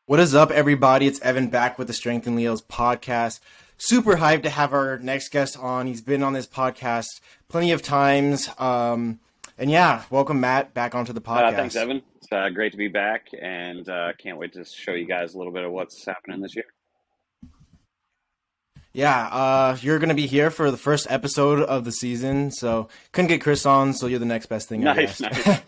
What is up, everybody? It's Evan back with the Strength and Leo's podcast. Super hyped to have our next guest on. He's been on this podcast plenty of times. And yeah, welcome Matt back onto the Thanks, podcast. Evan. It's great to be back, and can't wait to show you guys a little bit of what's happening this year. Yeah, you're gonna be here for the first episode of the season, so couldn't get Chris on, so you're the next best thing, I Nice, guess.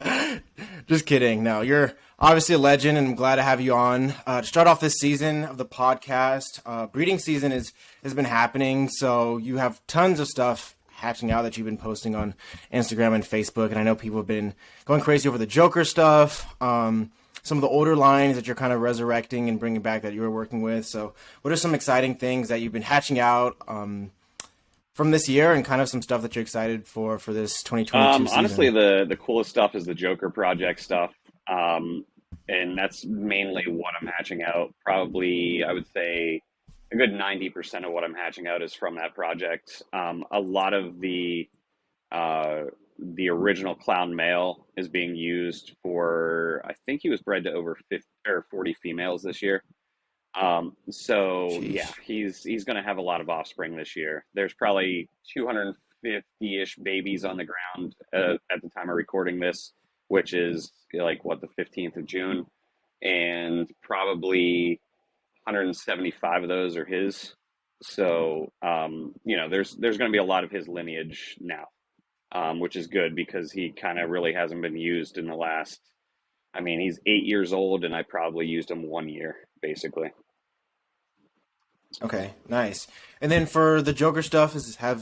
nice. Just kidding. No, you're obviously a legend, and I'm glad to have you on. To start off this season of the podcast, breeding season has been happening, so you have tons of stuff hatching out that you've been posting on Instagram and Facebook, and I know people have been going crazy over the Joker stuff. Some of the older lines that you're kind of resurrecting and bringing back that you were working with. So, what are some exciting things that you've been hatching out from this year, and kind of some stuff that you're excited for this 2022 Honestly, season? the coolest stuff is the Joker project stuff, and that's mainly what I'm hatching out. Probably, I would say a good 90% of what I'm hatching out is from that project. A lot of uh, the original clown male is being used for, I think he was bred to over 50 or 40 females this year. So yeah, Sheesh. he's going to have a lot of offspring this year. There's probably 250-ish babies on the ground at the time of recording this, which is like what, the 15th of June, and probably 175 of those are his. So there's going to be a lot of his lineage now, which is good because he kind of really hasn't been used in the last. I mean, he's 8 years old, and I probably used him 1 year, basically. Okay, nice. And then for the Joker stuff,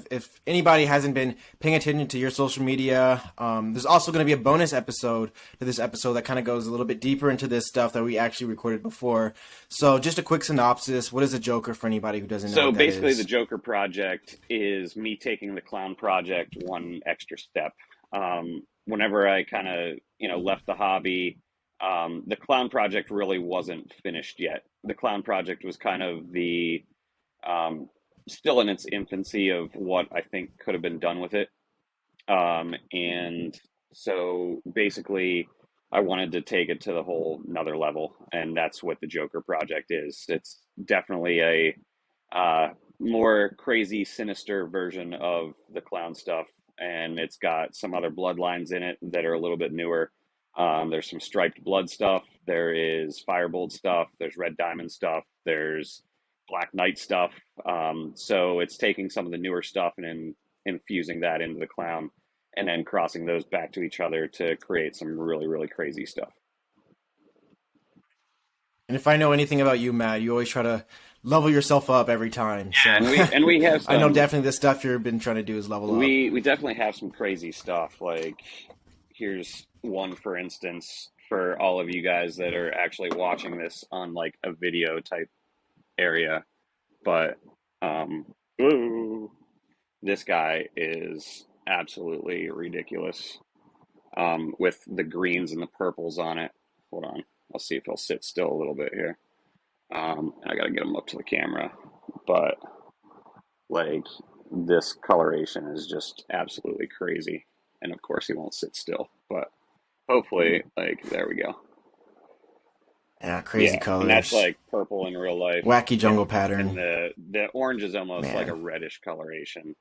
if anybody hasn't been paying attention to your social media, there's also going to be a bonus episode to this episode that kind of goes a little bit deeper into this stuff that we actually recorded before. So just a quick synopsis: what is a Joker for anybody who doesn't know So what that basically, the is? Joker project is me taking the clown project one extra step. Whenever I kind of, left the hobby, the clown project really wasn't finished yet. The clown project was kind of um, still in its infancy of what I think could have been done with it. And so basically, I wanted to take it to the whole another level, and that's what the Joker project is. It's definitely a more crazy, sinister version of the clown stuff, and it's got some other bloodlines in it that are a little bit newer. There's some striped blood stuff. There is firebolt stuff. There's red diamond stuff. There's black knight stuff. So it's taking some of the newer stuff and infusing that into the clown, and then crossing those back to each other to create some really, really crazy stuff. And if I know anything about you, Matt, you always try to level yourself up every time. Yeah, So and we have I know some. definitely the stuff you've been trying to do is level up. We definitely have some crazy stuff. Like, here's one for instance for all of you guys that are actually watching this on like a video type area. But um, ooh, this guy is absolutely ridiculous. With the greens and the purples on it. Hold on, I'll see if he'll sit still a little bit here. I gotta get him up to the camera, but like this coloration is just absolutely crazy. And of course, he won't sit still, but hopefully, like, there we go. Yeah, crazy Yeah, and that's colors, like purple in real life, wacky jungle and pattern, the orange is almost like a man. reddish coloration,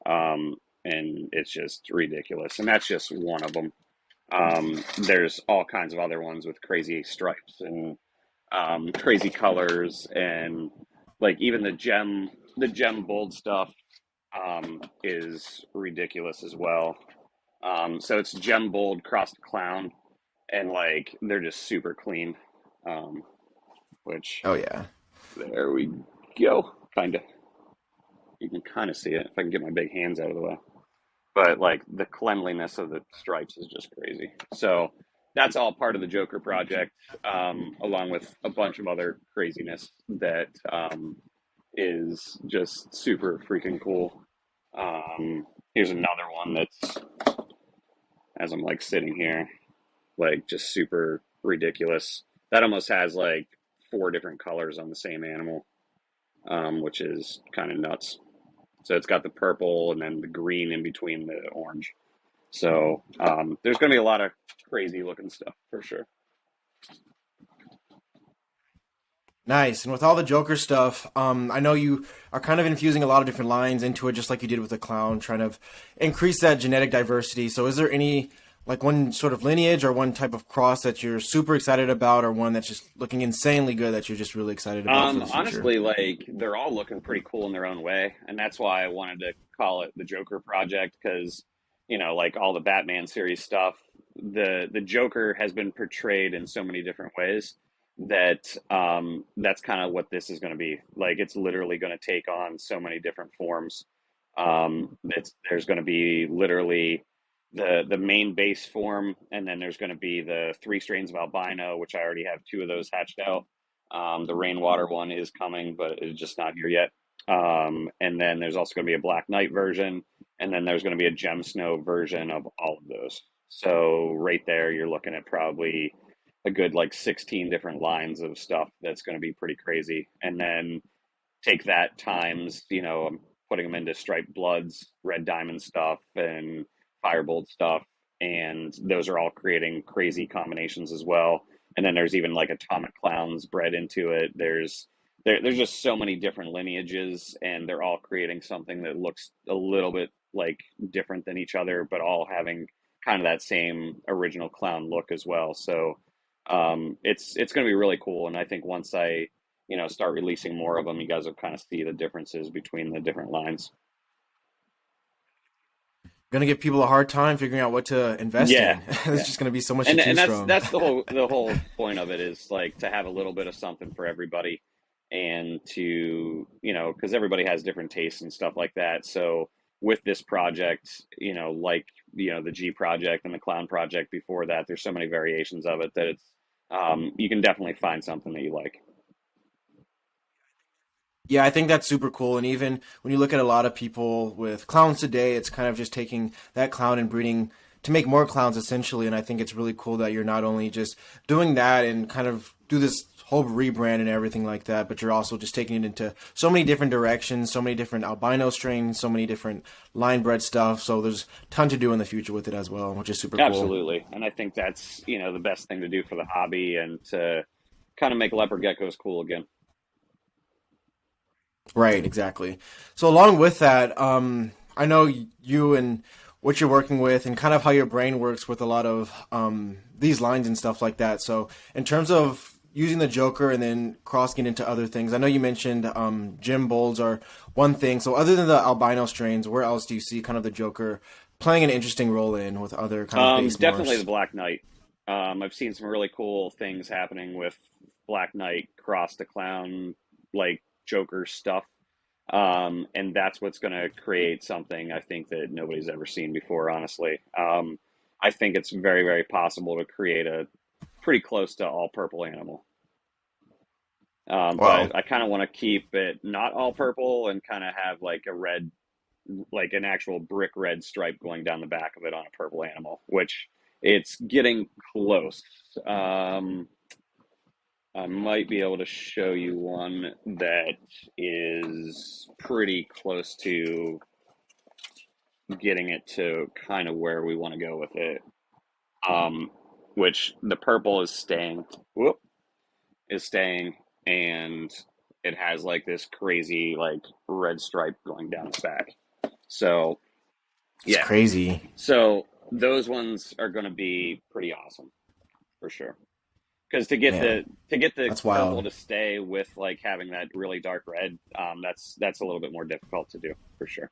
and it's just ridiculous. And that's just one of them. There's all kinds of other ones with crazy stripes and crazy colors, and like even the gem bold stuff is ridiculous as well. So it's gem bold crossed clown, and like they're just super clean. Um, which Oh yeah. there we go. Kind of, you can kind of see it if I can get my big hands out of the way. But like the cleanliness of the stripes is just crazy. So that's all part of the Joker project, along with a bunch of other craziness that is just super freaking cool. Here's another one that's, as I'm like sitting here, like just super ridiculous. That almost has like four different colors on the same animal, which is kind of nuts. So it's got the purple and then the green in between the orange. So there's going to be a lot of crazy looking stuff for sure. Nice. And with all the Joker stuff, I know you are kind of infusing a lot of different lines into it, just like you did with the clown, trying to increase that genetic diversity. So, is there any like one sort of lineage or one type of cross that you're super excited about, or one that's just looking insanely good that you're just really excited about for the future? Honestly, like they're all looking pretty cool in their own way, and that's why I wanted to call it the Joker Project because, like all the Batman series stuff, the Joker has been portrayed in so many different ways that that's kind of what this is going to be. Like it's literally going to take on so many different forms. There's going to be literally the main base form, and then there's going to be the three strains of albino, which I already have two of those hatched out. The rainwater one is coming, but it's just not here yet. And then there's also going to be a Black Knight version, and then there's going to be a Gem Snow version of all of those. So right there, you're looking at probably a good like 16 different lines of stuff that's going to be pretty crazy. And then take that times, I'm putting them into striped bloods, red diamond stuff, and firebolt stuff, and those are all creating crazy combinations as well. And then there's even like atomic clowns bred into it. There's just so many different lineages, and they're all creating something that looks a little bit like different than each other, but all having kind of that same original clown look as well. So it's going to be really cool, and I think once I start releasing more of them, you guys will kind of see the differences between the different lines. Gonna give people a hard time figuring out what to invest Yeah, in. There's yeah, just gonna be so much to and choose that's from. that's the whole point of it is like to have a little bit of something for everybody, and to because everybody has different tastes and stuff like that. So with this project, like the G project and the Clown project before that, there's so many variations of it that it's you can definitely find something that you like. Yeah, I think that's super cool. And even when you look at a lot of people with clowns today, it's kind of just taking that clown and breeding to make more clowns essentially. And I think it's really cool that you're not only just doing that and kind of do this whole rebrand and everything like that, but you're also just taking it into so many different directions, so many different albino strains, so many different line bred stuff. So there's a ton to do in the future with it as well, which is super cool. Absolutely. And I think that's, the best thing to do for the hobby and to kind of make leopard geckos cool again. Right, exactly. So along with that, I know you and what you're working with, and kind of how your brain works with a lot of these lines and stuff like that. So in terms of using the Joker and then crossing it into other things, I know you mentioned gym bowls are one thing. So other than the albino strains, where else do you see kind of the Joker playing an interesting role in with other kind of base Definitely the morphs? Black Knight. I've seen some really cool things happening with Black Knight cross the clown, like Joker stuff. And that's what's going to create something I think that nobody's ever seen before, honestly. I think it's very, very possible to create a pretty close to all purple animal. Wow. But I kind of want to keep it not all purple and kind of have like a red, like an actual brick red stripe going down the back of it on a purple animal, which it's getting close. Um, I might be able to show you one that is pretty close to getting it to kind of where we want to go with it. Um, which the purple is staying. Whoop, is staying, and it has like this crazy like red stripe going down its back. So It's yeah, crazy. so those ones are going to be pretty awesome for sure. Because Man, to get the that's purple wild. to stay with like having that really dark red, that's a little bit more difficult to do for sure.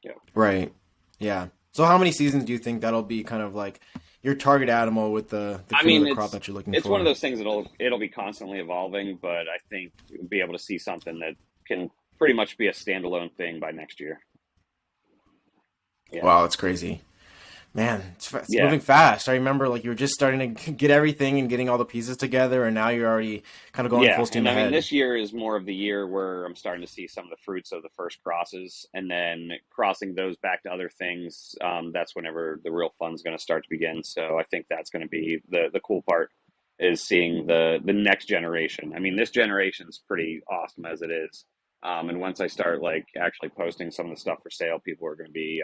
Yeah. Right. Yeah. So how many seasons do you think that'll be kind of like your target animal with the I cream of mean, the crop that you're looking it's one of for? those things that'll be constantly evolving, but I think we'll be able to see something that can pretty much be a standalone thing by next year. Yeah. Wow, that's crazy. Man, it's Yeah. moving fast. I remember like you were just starting to get everything and getting all the pieces together, and now you're already kind of going Yeah, full steam and I mean, ahead. this year is more of the year where I'm starting to see some of the fruits of the first crosses, and then crossing those back to other things. That's whenever the real fun's going to start to begin. So I think that's going to be the cool part is seeing the next generation. I mean, this generation's pretty awesome as it is, and once I start like actually posting some of the stuff for sale, people are going to be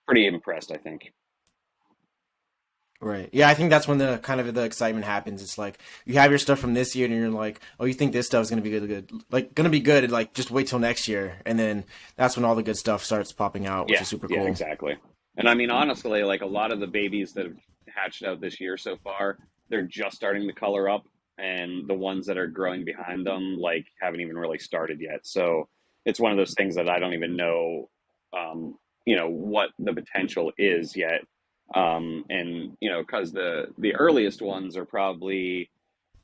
pretty impressed. I think. Right. Yeah, I think that's when the kind of the excitement happens. It's like you have your stuff from this year, and you're like, oh, you think this stuff is gonna be gonna be good. And like, just wait till next year, and then that's when all the good stuff starts popping out, which Yeah, is super yeah, cool. exactly. And I mean, honestly, like a lot of the babies that have hatched out this year so far, they're just starting to color up, and the ones that are growing behind them, like, haven't even really started yet. So it's one of those things that I don't even know, what the potential is yet. And because the earliest ones are probably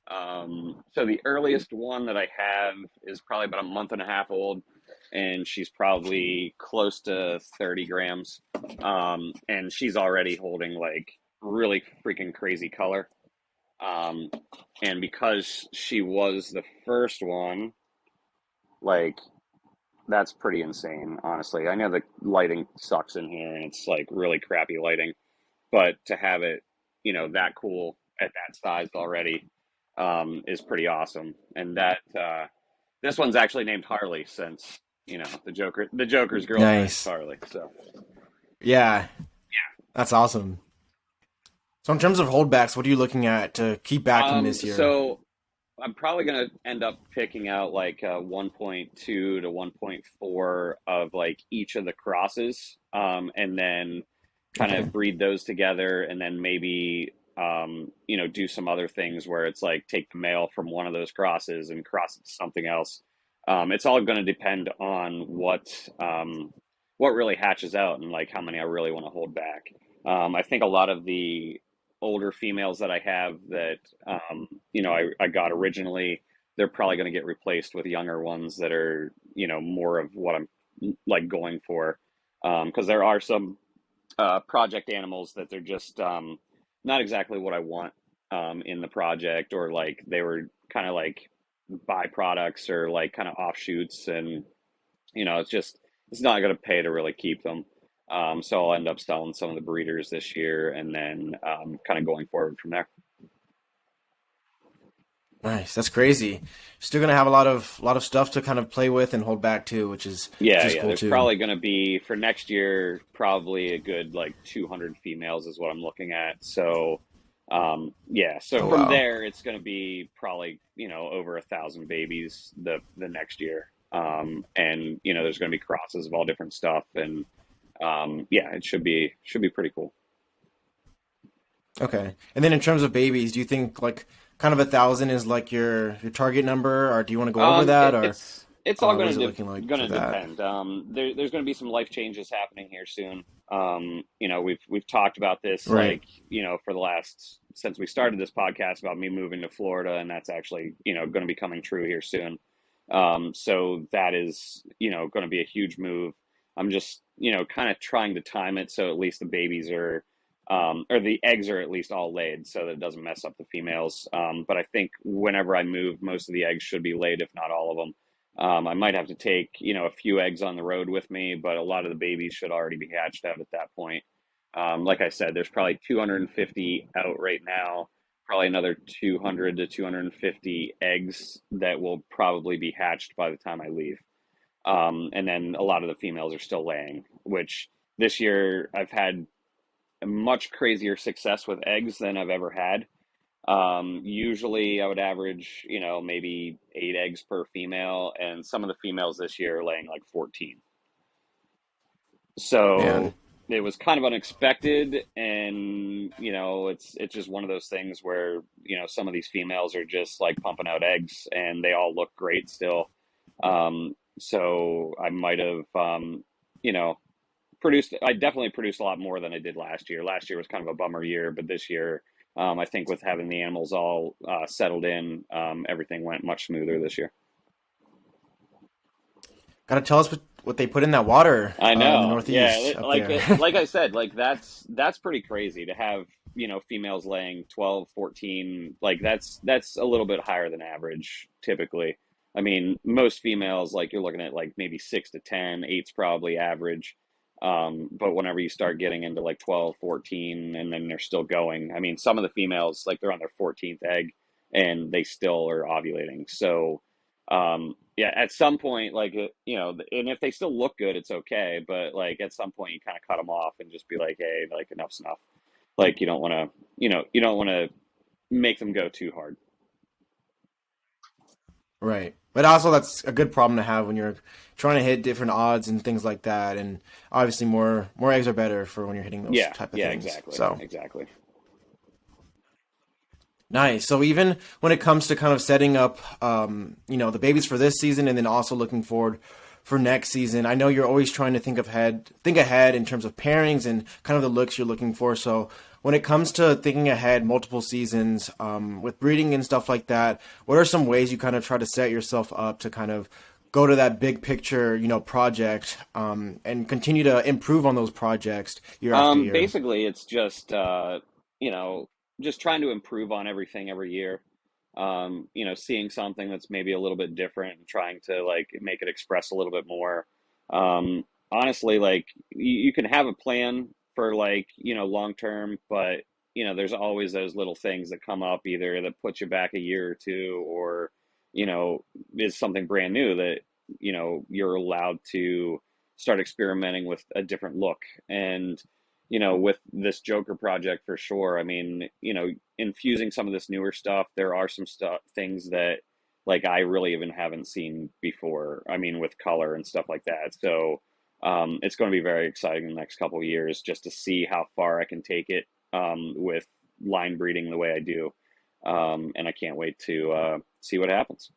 so the earliest one that I have is probably about a month and a half old, and she's probably close to 30 grams. And she's already holding like really freaking crazy color. Um, and because she was the first one, like that's pretty insane, honestly. I know the lighting sucks in here and it's like really crappy lighting, but to have it, that cool at that size already, is pretty awesome. And that this one's actually named Harley since the Joker's girlfriend is Nice. Harley. So Yeah, that's awesome. So in terms of holdbacks, what are you looking at to keep back from this year? so I'm probably gonna end up picking out like 1.2 to 1.4 of like each of the crosses, and then kind Okay. of breed those together, and then maybe do some other things where it's like take the male from one of those crosses and cross it to something else. It's all going to depend on what really hatches out and like how many I really want to hold back. I think a lot of the older females that I have that I got originally, they're probably going to get replaced with younger ones that are more of what I'm like going for, because there are some project animals that they're just not exactly what I want in the project, or like they were kind of like byproducts or like kind of offshoots, and it's not going to pay to really keep them. So I'll end up selling some of the breeders this year, and then kind of going forward from there. Nice. That's crazy. Still gonna have a lot of stuff to kind of play with and hold back too, which Yeah, is yeah. cool There's too. probably going to be for next year probably a good like 200 females is what I'm looking at. So, yeah. So Oh from wow. there, it's going to be probably over 1,000 babies the next year. And there's going to be crosses of all different stuff, and yeah, it should be pretty cool. Okay. And then in terms of babies, do you think like kind of 1,000 is like your target number, or do you want to go over that, It, or it's all what is going it to looking like going for to that? depend. There's going to be some life changes happening here soon. We've talked about this Right. like for the last since we started this podcast about me moving to Florida, and that's actually going to be coming true here soon. So that is going to be a huge move. I'm just kind of trying to time it so at least the babies are or the eggs are at least all laid so that it doesn't mess up the females. But I think whenever I move, most of the eggs should be laid, if not all of them. I might have to take, a few eggs on the road with me, but a lot of the babies should already be hatched out at that point. Like I said, there's probably 250 out right now, probably another 200 to 250 eggs that will probably be hatched by the time I leave. And then a lot of the females are still laying, which this year I've had a much crazier success with eggs than I've ever had. Usually I would average, maybe 8 eggs per female, and some of the females this year are laying like 14. Man. So it was kind of unexpected, and it's just one of those things where some of these females are just like pumping out eggs, and they all look great still. So I might have, you know, produced. I definitely produced a lot more than I did last year. Last year was kind of a bummer year, but this year, I think with having the animals all settled in, everything went much smoother this year. Gotta tell us what they put in that water I in the know. Yeah, Northeast up like there. like I said, like that's pretty crazy to have, females laying 12, 14. Like that's a little bit higher than average typically. I mean, most females like you're looking at like maybe 6 to 10, eight's probably average. But whenever you start getting into like 12, 14, and then they're still going. I mean, some of the females like they're on their 14th egg and they still are ovulating. So, yeah, at some point, like, and if they still look good, it's okay. But like at some point, you kind of cut them off and just be like, hey, like enough's enough. Like, you don't want to, you don't want to make them go too hard. Right. But also that's a good problem to have when you're trying to hit different odds and things like that. And obviously more eggs are better for when you're hitting those Yeah, type of yeah, things. exactly, So exactly. nice. So even when it comes to kind of setting up, the babies for this season, and then also looking forward for next season, I know you're always trying to think ahead in terms of pairings and kind of the looks you're looking for. So when it comes to thinking ahead multiple seasons, with breeding and stuff like that, what are some ways you kind of try to set yourself up to kind of go to that big picture, project, and continue to improve on those projects year after year? Basically, it's just you know, just trying to improve on everything every year. Seeing something that's maybe a little bit different and trying to like make it express a little bit more. Honestly, like you can have a plan for like, long term, but there's always those little things that come up either that put you back a year or two, or, you know, is something brand new that, you're allowed to start experimenting with a different look. And, with this Joker project for sure, I mean, infusing some of this newer stuff, there are some stuff, things that like I really even haven't seen before. I mean, with color and stuff like that. So it's going to be very exciting in the next couple of years just to see how far I can take it with line breeding the way I do. And I can't wait to see what happens.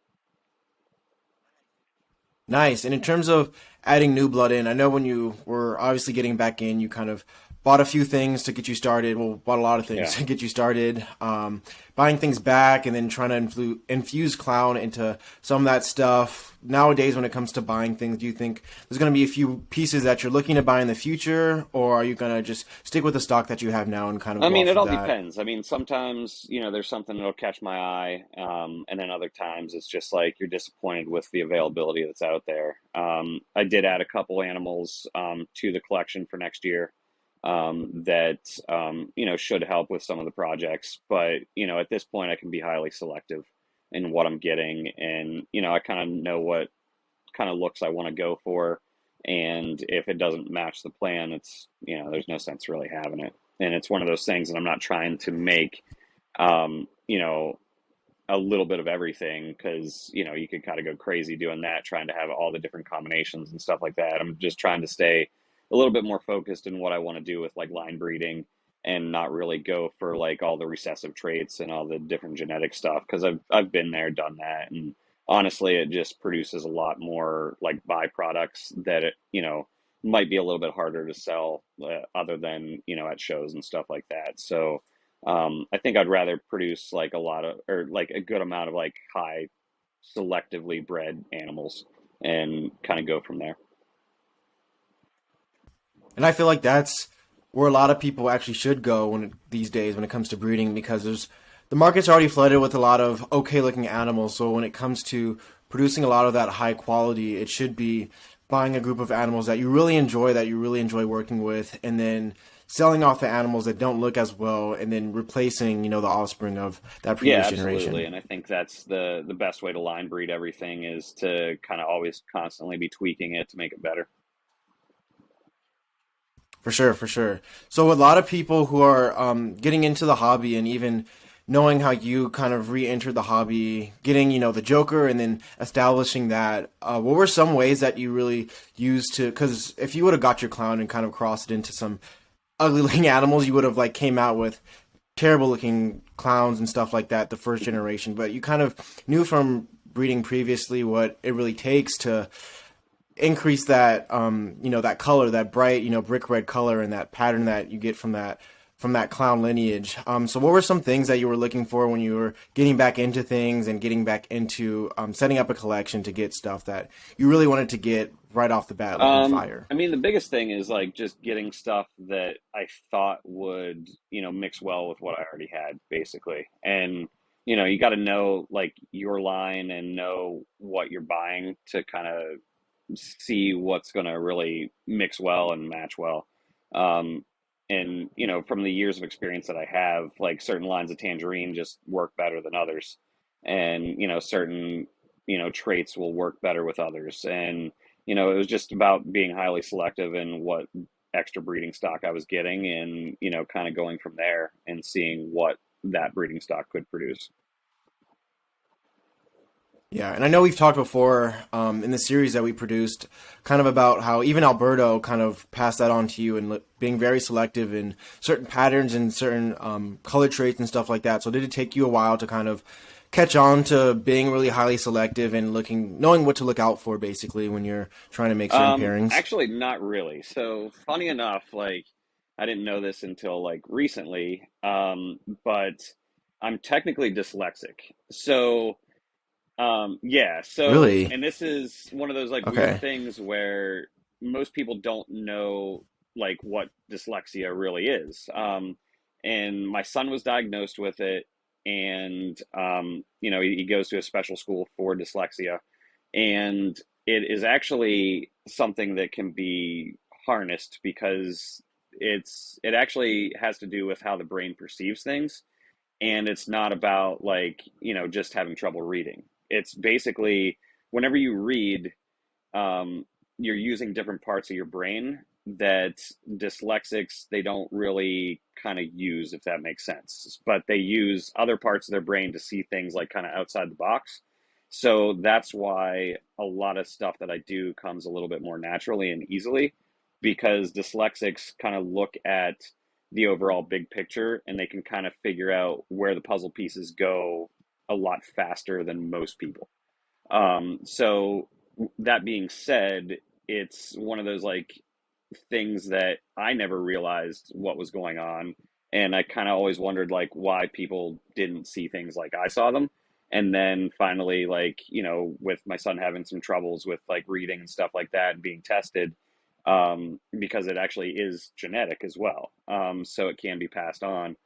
Nice. And in terms of adding new blood in, I know when you were obviously getting back in, you kind of bought a few things to get you started. Well, bought a lot of things Yeah. to get you started. Buying things back and then trying to infuse clown into some of that stuff. Nowadays, when it comes to buying things, do you think there's going to be a few pieces that you're looking to buy in the future, or are you going to just stick with the stock that you have now and kind of I go mean, off it of all that? depends. I mean, sometimes, there's something that'll catch my eye, and then other times it's just like you're disappointed with the availability that's out there. I did add a couple animals to the collection for next year that should help with some of the projects. But at this point, I can be highly selective in what I'm getting, and I kind of know what kind of looks I want to go for. And if it doesn't match the plan, it's, there's no sense really having it. And it's one of those things that I'm not trying to make, um, you know, a little bit of everything because, you could kind of go crazy doing that, trying to have all the different combinations and stuff like that. I'm just trying to stay a little bit more focused in what I want to do with like line breeding and not really go for like all the recessive traits and all the different genetic stuff because I've been there, done that, and honestly, it just produces a lot more like byproducts that it might be a little bit harder to sell other than at shows and stuff like that. So I think I'd rather produce like a lot of or like a good amount of like high selectively bred animals and kind of go from there. And I feel like that's where a lot of people actually should go these days when it comes to breeding because the market's already flooded with a lot of okay looking animals. So when it comes to producing a lot of that high quality, it should be buying a group of animals that you really enjoy working with, and then selling off the animals that don't look as well, and then replacing, the offspring of that Yeah, previous absolutely. generation. And I think that's the best way to line breed everything is to kind of always constantly be tweaking it to make it better. For sure, for sure. So a lot of people who are getting into the hobby and even knowing how you kind of re-entered the hobby, getting the Joker and then establishing that, what were some ways that you really used to? Because if you would have got your clown and kind of crossed it into some ugly looking animals, you would have like came out with terrible looking clowns and stuff like that the first generation. But you kind of knew from breeding previously what it really takes to increase that that color, that bright brick red color and that pattern that you get from that clown lineage. So what were some things that you were looking for when you were getting back into things and getting back into setting up a collection to get stuff that you really wanted to get right off the bat looking fire? I mean, the biggest thing is like just getting stuff that I thought would, mix well with what I already had, basically. And, you got to know like your line and know what you're buying to kind of see what's going to really mix well and match well. Um, and from the years of experience that I have, like certain lines of tangerine just work better than others, and certain traits will work better with others. And it was just about being highly selective in what extra breeding stock I was getting, and kind of going from there and seeing what that breeding stock could produce. Yeah, and I know we've talked before in the series that we produced, kind of about how even Alberto kind of passed that on to you and being very selective in certain patterns and certain color traits and stuff like that. So did it take you a while to kind of catch on to being really highly selective and knowing what to look out for basically when you're trying to make certain pairings? Actually, not really. So funny enough, like I didn't know this until like recently, but I'm technically dyslexic. So yeah, so, Really? and this is one of those like weird Okay. things where most people don't know like what dyslexia really is. And my son was diagnosed with it, and he goes to a special school for dyslexia, and it is actually something that can be harnessed because it actually has to do with how the brain perceives things, and it's not about like just having trouble reading. It's basically whenever you read, you're using different parts of your brain that dyslexics they don't really kind of use, if that makes sense, but they use other parts of their brain to see things like kind of outside the box. So that's why a lot of stuff that I do comes a little bit more naturally and easily, because dyslexics kind of look at the overall big picture and they can kind of figure out where the puzzle pieces go a lot faster than most people. So that being said, it's one of those like things that I never realized what was going on. And I kind of always wondered like why people didn't see things like I saw them. And then finally, like, with my son having some troubles with like reading and stuff like that and being tested, because it actually is genetic as well. So it can be passed on.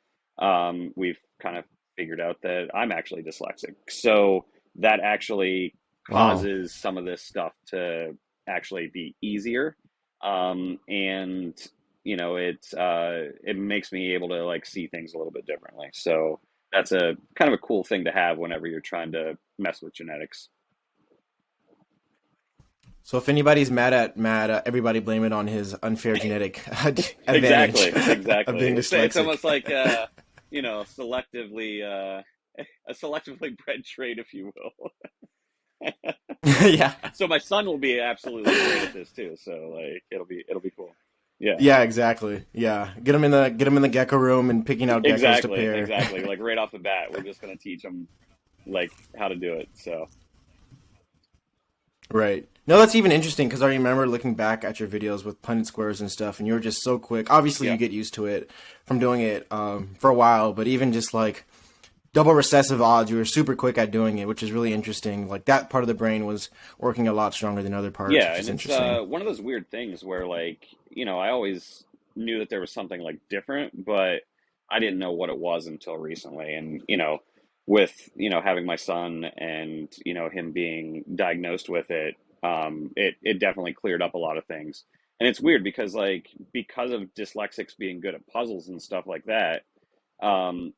We've kind of figured out that I'm actually dyslexic. So that actually Wow. causes some of this stuff to actually be easier. And it makes me able to like see things a little bit differently. So that's a kind of a cool thing to have whenever you're trying to mess with genetics. So if anybody's mad at Matt, everybody blame it on his unfair genetic advantage Exactly, of exactly. being It's dyslexic. almost like selectively a selectively bred trait, if you will. Yeah. So my son will be absolutely great at this too. So like it'll be cool. Yeah. Yeah, exactly. Yeah. Get him in the gecko room and picking out geckos to Exactly, pair. exactly. Like right off the bat, we're just gonna teach them like how to do it. So Right. No, that's even interesting because I remember looking back at your videos with Punnett squares and stuff, and you were just so quick. Obviously, you yeah, get used to it from doing it for a while, but even just like double recessive odds, you were super quick at doing it, which is really interesting. Like that part of the brain was working a lot stronger than other parts, yeah, which and is it's interesting. one of those weird things where like I always knew that there was something like different, but I didn't know what it was until recently. And with having my son and him being diagnosed with it, it definitely cleared up a lot of things. And it's weird because because of dyslexics being good at puzzles and stuff like that,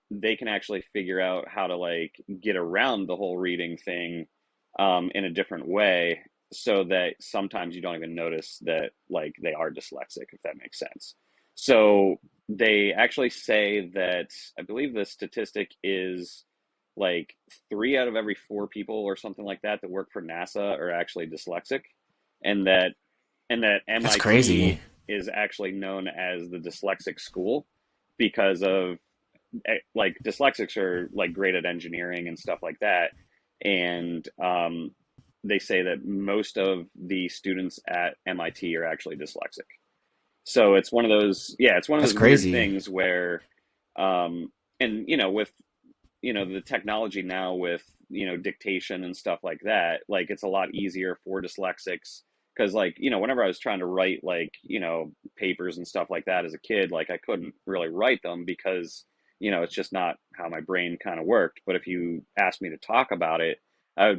they can actually figure out how to like get around the whole reading thing in a different way, so that sometimes you don't even notice that like they are dyslexic, if that makes sense. So they actually say that I believe the statistic is like 3 out of every 4 people or something like that that work for NASA are actually dyslexic, and that That's crazy. MIT is actually known as the dyslexic school because of like dyslexics are like great at engineering and stuff like that, and they say that most of the students at MIT are actually dyslexic. So it's one of those, yeah, it's one of That's those weird crazy. things where, and with the technology now with dictation and stuff like that, like it's a lot easier for dyslexics, because like whenever I was trying to write like papers and stuff like that as a kid, like I couldn't really write them because it's just not how my brain kind of worked. But if you asked me to talk about it, I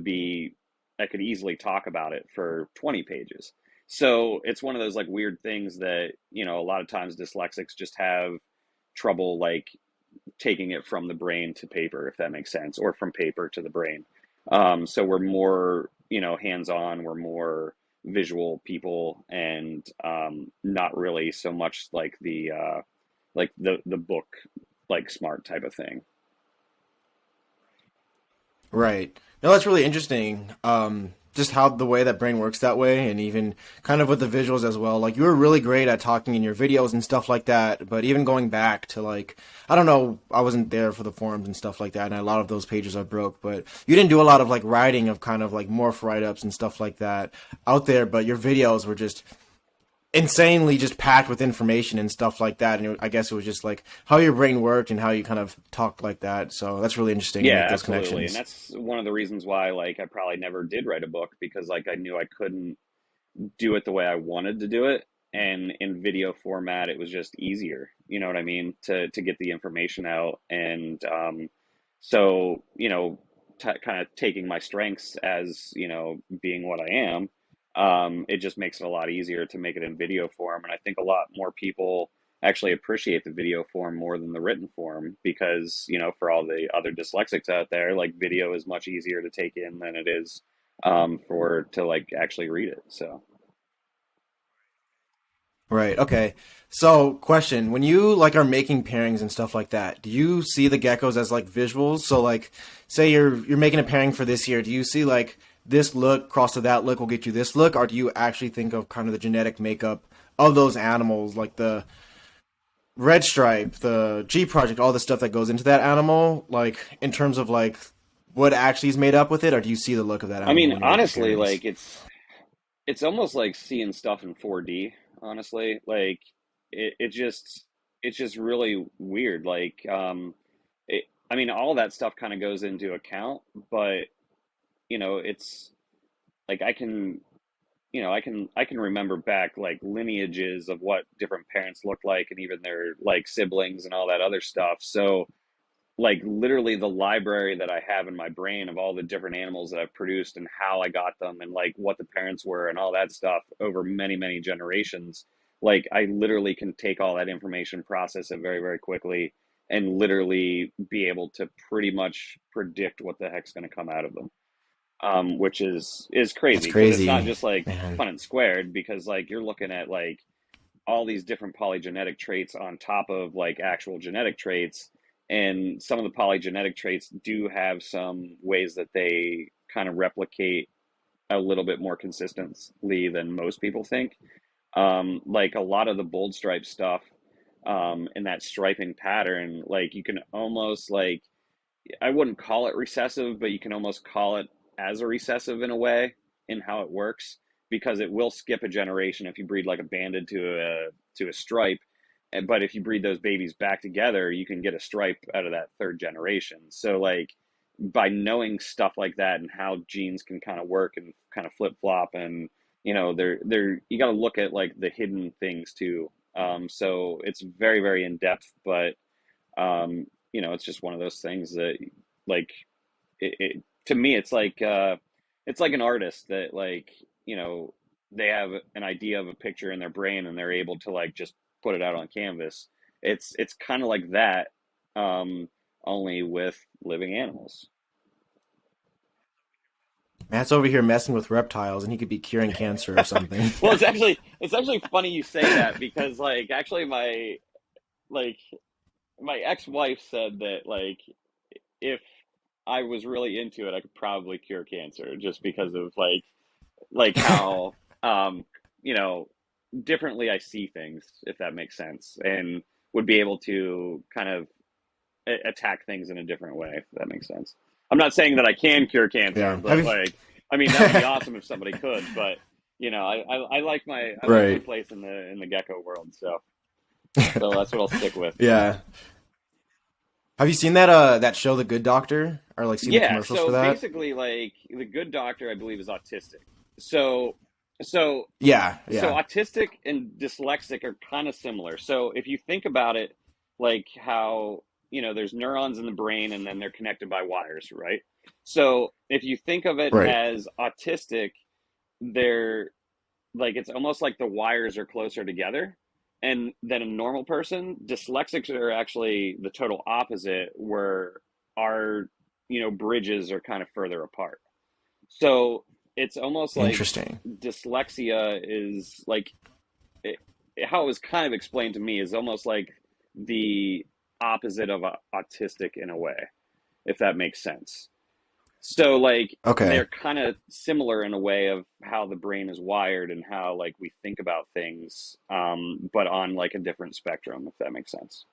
could easily talk about it for 20 pages. So it's one of those like weird things that a lot of times dyslexics just have trouble like taking it from the brain to paper, if that makes sense, or from paper to the brain. So we're more, hands on. We're more visual people, and not really so much like the book like smart type of thing. Right. No, that's really interesting. Just how the way that brain works that way, and even kind of with the visuals as well. Like you were really great at talking in your videos and stuff like that. But even going back to like, I don't know, I wasn't there for the forums and stuff like that, and a lot of those pages are broke. But you didn't do a lot of like writing of kind of like morph write ups and stuff like that out there. But your videos were just insanely just packed with information and stuff like that. And I guess it was just like how your brain worked and how you kind of talked like that. So that's really interesting to Yeah, make those absolutely. And connections. that's one of the reasons why like I probably never did write a book, because like I knew I couldn't do it the way I wanted to do it. And in video format, it was just easier, you know what I mean, to get the information out. And so, kind of taking my strengths as, being what I am, it just makes it a lot easier to make it in video form. And I think a lot more people actually appreciate the video form more than the written form, because, for all the other dyslexics out there, like video is much easier to take in than it is for to like actually read it. So. Right. Okay. So, question: when you like are making pairings and stuff like that, do you see the geckos as like visuals? So, like, say you're making a pairing for this year, do you see like this look cross to that look will get you this look, or do you actually think of kind of the genetic makeup of those animals, like the red stripe, the G project, all the stuff that goes into that animal, like in terms of like what actually is made up with it, or do you see the look of that I animal mean, when you're making honestly, pairings? like it's almost like seeing stuff in 4D, honestly. Like it's just really weird. Like I mean, all that stuff kind of goes into account, but it's like I can remember back like lineages of what different parents look like, and even their like siblings and all that other stuff. So like literally the library that I have in my brain of all the different animals that I've produced and how I got them and like what the parents were and all that stuff over many, many generations. Like I literally can take all that information, process it very, very quickly, and literally be able to pretty much predict what the heck's going to come out of them. Which is That's crazy, because it's not crazy, just like man. fun and squared, because like you're looking at like all these different polygenetic traits on top of like actual genetic traits. And some of the polygenetic traits do have some ways that they kind of replicate a little bit more consistently than most people think. Like a lot of the bold stripe stuff, and that striping pattern, like you can almost like, I wouldn't call it recessive, but you can almost call it as a recessive in a way in how it works, because it will skip a generation if you breed like a banded to a stripe. But if you breed those babies back together, you can get a stripe out of that third generation. So like by knowing stuff like that and how genes can kind of work and kind of flip flop, and they're you got to look at like the hidden things too. So it's very, very in depth, but it's just one of those things that like to me it's like an artist that like they have an idea of a picture in their brain and they're able to like just put it out on canvas. It's kind of like that, um only with living animals. Matt's over here messing with reptiles, and he could be curing cancer or something. Well, it's actually funny you say that, because like actually like my ex-wife said that like if I was really into it, I could probably cure cancer, just because of like how you know differently I see things, if that makes sense, and would be able to kind of attack things in a different way, if that makes sense. I'm not saying that I can cure cancer, Yeah. Have but like I mean that would be awesome if somebody could, but I like my Right. place in the gecko world, so that's what I'll stick with. Yeah. Have you seen that show, The Good Doctor, or like seen the Yeah, commercials for so that? basically, like the good doctor, I believe, is autistic. So, so, Yeah. so Yeah. autistic and dyslexic are kind of similar. So if you think about it, like how there's neurons in the brain and then they're connected by wires, right? So if you think of it Right. as autistic, they're like it's almost like the wires are closer together, and than a normal person. Dyslexics are actually the total opposite, where our bridges are kind of further apart. So it's almost like Interesting. dyslexia is like it, how it was kind of explained to me is almost like the opposite of autistic in a way, if that makes sense. So like Okay. they're kind of similar in a way of how the brain is wired and how like we think about things, but on like a different spectrum, if that makes sense.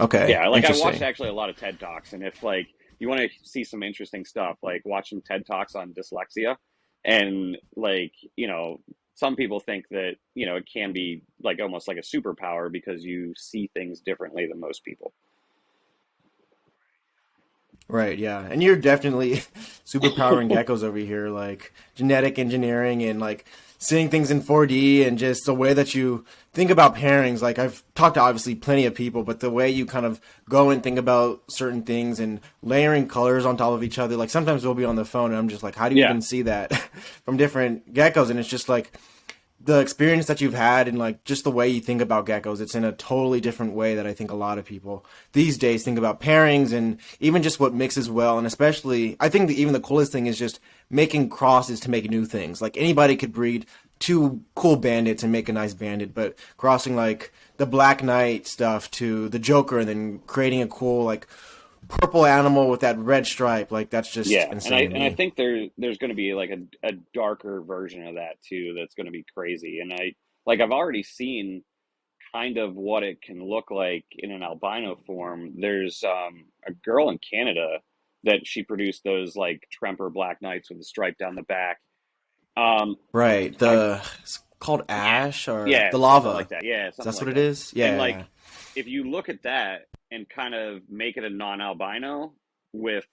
Okay. Yeah, like I watched Interesting. actually a lot of TED Talks, and if like you want to see some interesting stuff, like watch some TED Talks on dyslexia, and like some people think that it can be like almost like a superpower because you see things differently than most people. Right, yeah. And you're definitely superpowering geckos over here, like genetic engineering and like seeing things in 4D and just the way that you think about pairings. Like I've talked to obviously plenty of people, but the way you kind of go and think about certain things and layering colors on top of each other. Like sometimes we'll be on the phone and I'm just like, how do you Yeah, even see that from different geckos? And it's just like the experience that you've had and like just the way you think about geckos, it's in a totally different way that I think a lot of people these days think about pairings and even just what mixes well. And especially, I think even the coolest thing is just making crosses to make new things. Like anybody could breed two cool bandits and make a nice bandit, but crossing like the Black Knight stuff to the Joker and then creating a cool like purple animal with that red stripe, like that's just yeah, and I insane to and I me. think there's going to be like a darker version of that too that's going to be crazy, and I've already seen kind of what it can look like in an albino form. There's a girl in Canada that she produced those like Tremper Black Knights with a stripe down the back. Um, Right. I It's called ash or Yeah, the something like lava. that. Yeah, Is something that what like it that. is? And Yeah, like yeah. if you look at that and kind of make it a non-albino with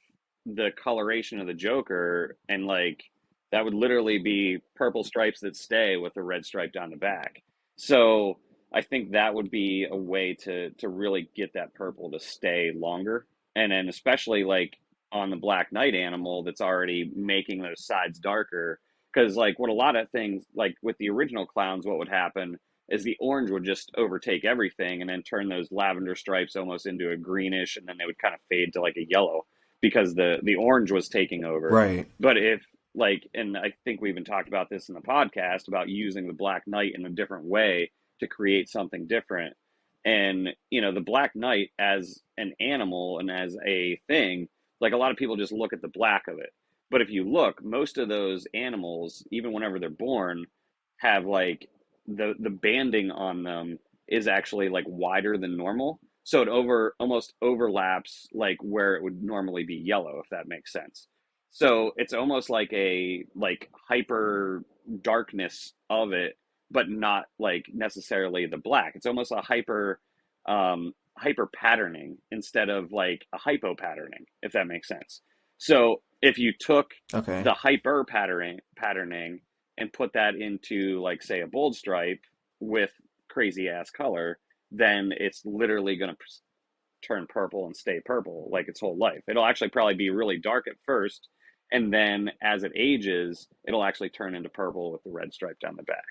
the coloration of the Joker and like that would literally be purple stripes that stay with a red stripe down the back. So I think that would be a way to really get that purple to stay longer. And then especially like on the Black Knight animal that's already making those sides darker because like what a lot of things like with the original clowns, what would happen is the orange would just overtake everything and then turn those lavender stripes almost into a greenish, and then they would kind of fade to like a yellow because the orange was taking over. Right. But if like, and I think we even talked about this in the podcast about using the Black Knight in a different way to create something different. And the Black Knight as an animal and as a thing, like a lot of people just look at the black of it, but if you look, most of those animals, even whenever they're born, have like the banding on them is actually like wider than normal. So it over almost overlaps like where it would normally be yellow, if that makes sense. So it's almost like a like hyper darkness of it, but not like necessarily the black. It's almost a hyper patterning instead of like a hypo patterning, if that makes sense. So if you took Okay. the hyper patterning and put that into like say a bold stripe with crazy ass color, then it's literally going to turn purple and stay purple like its whole life. It'll actually probably be really dark at first, and then as it ages, it'll actually turn into purple with the red stripe down the back.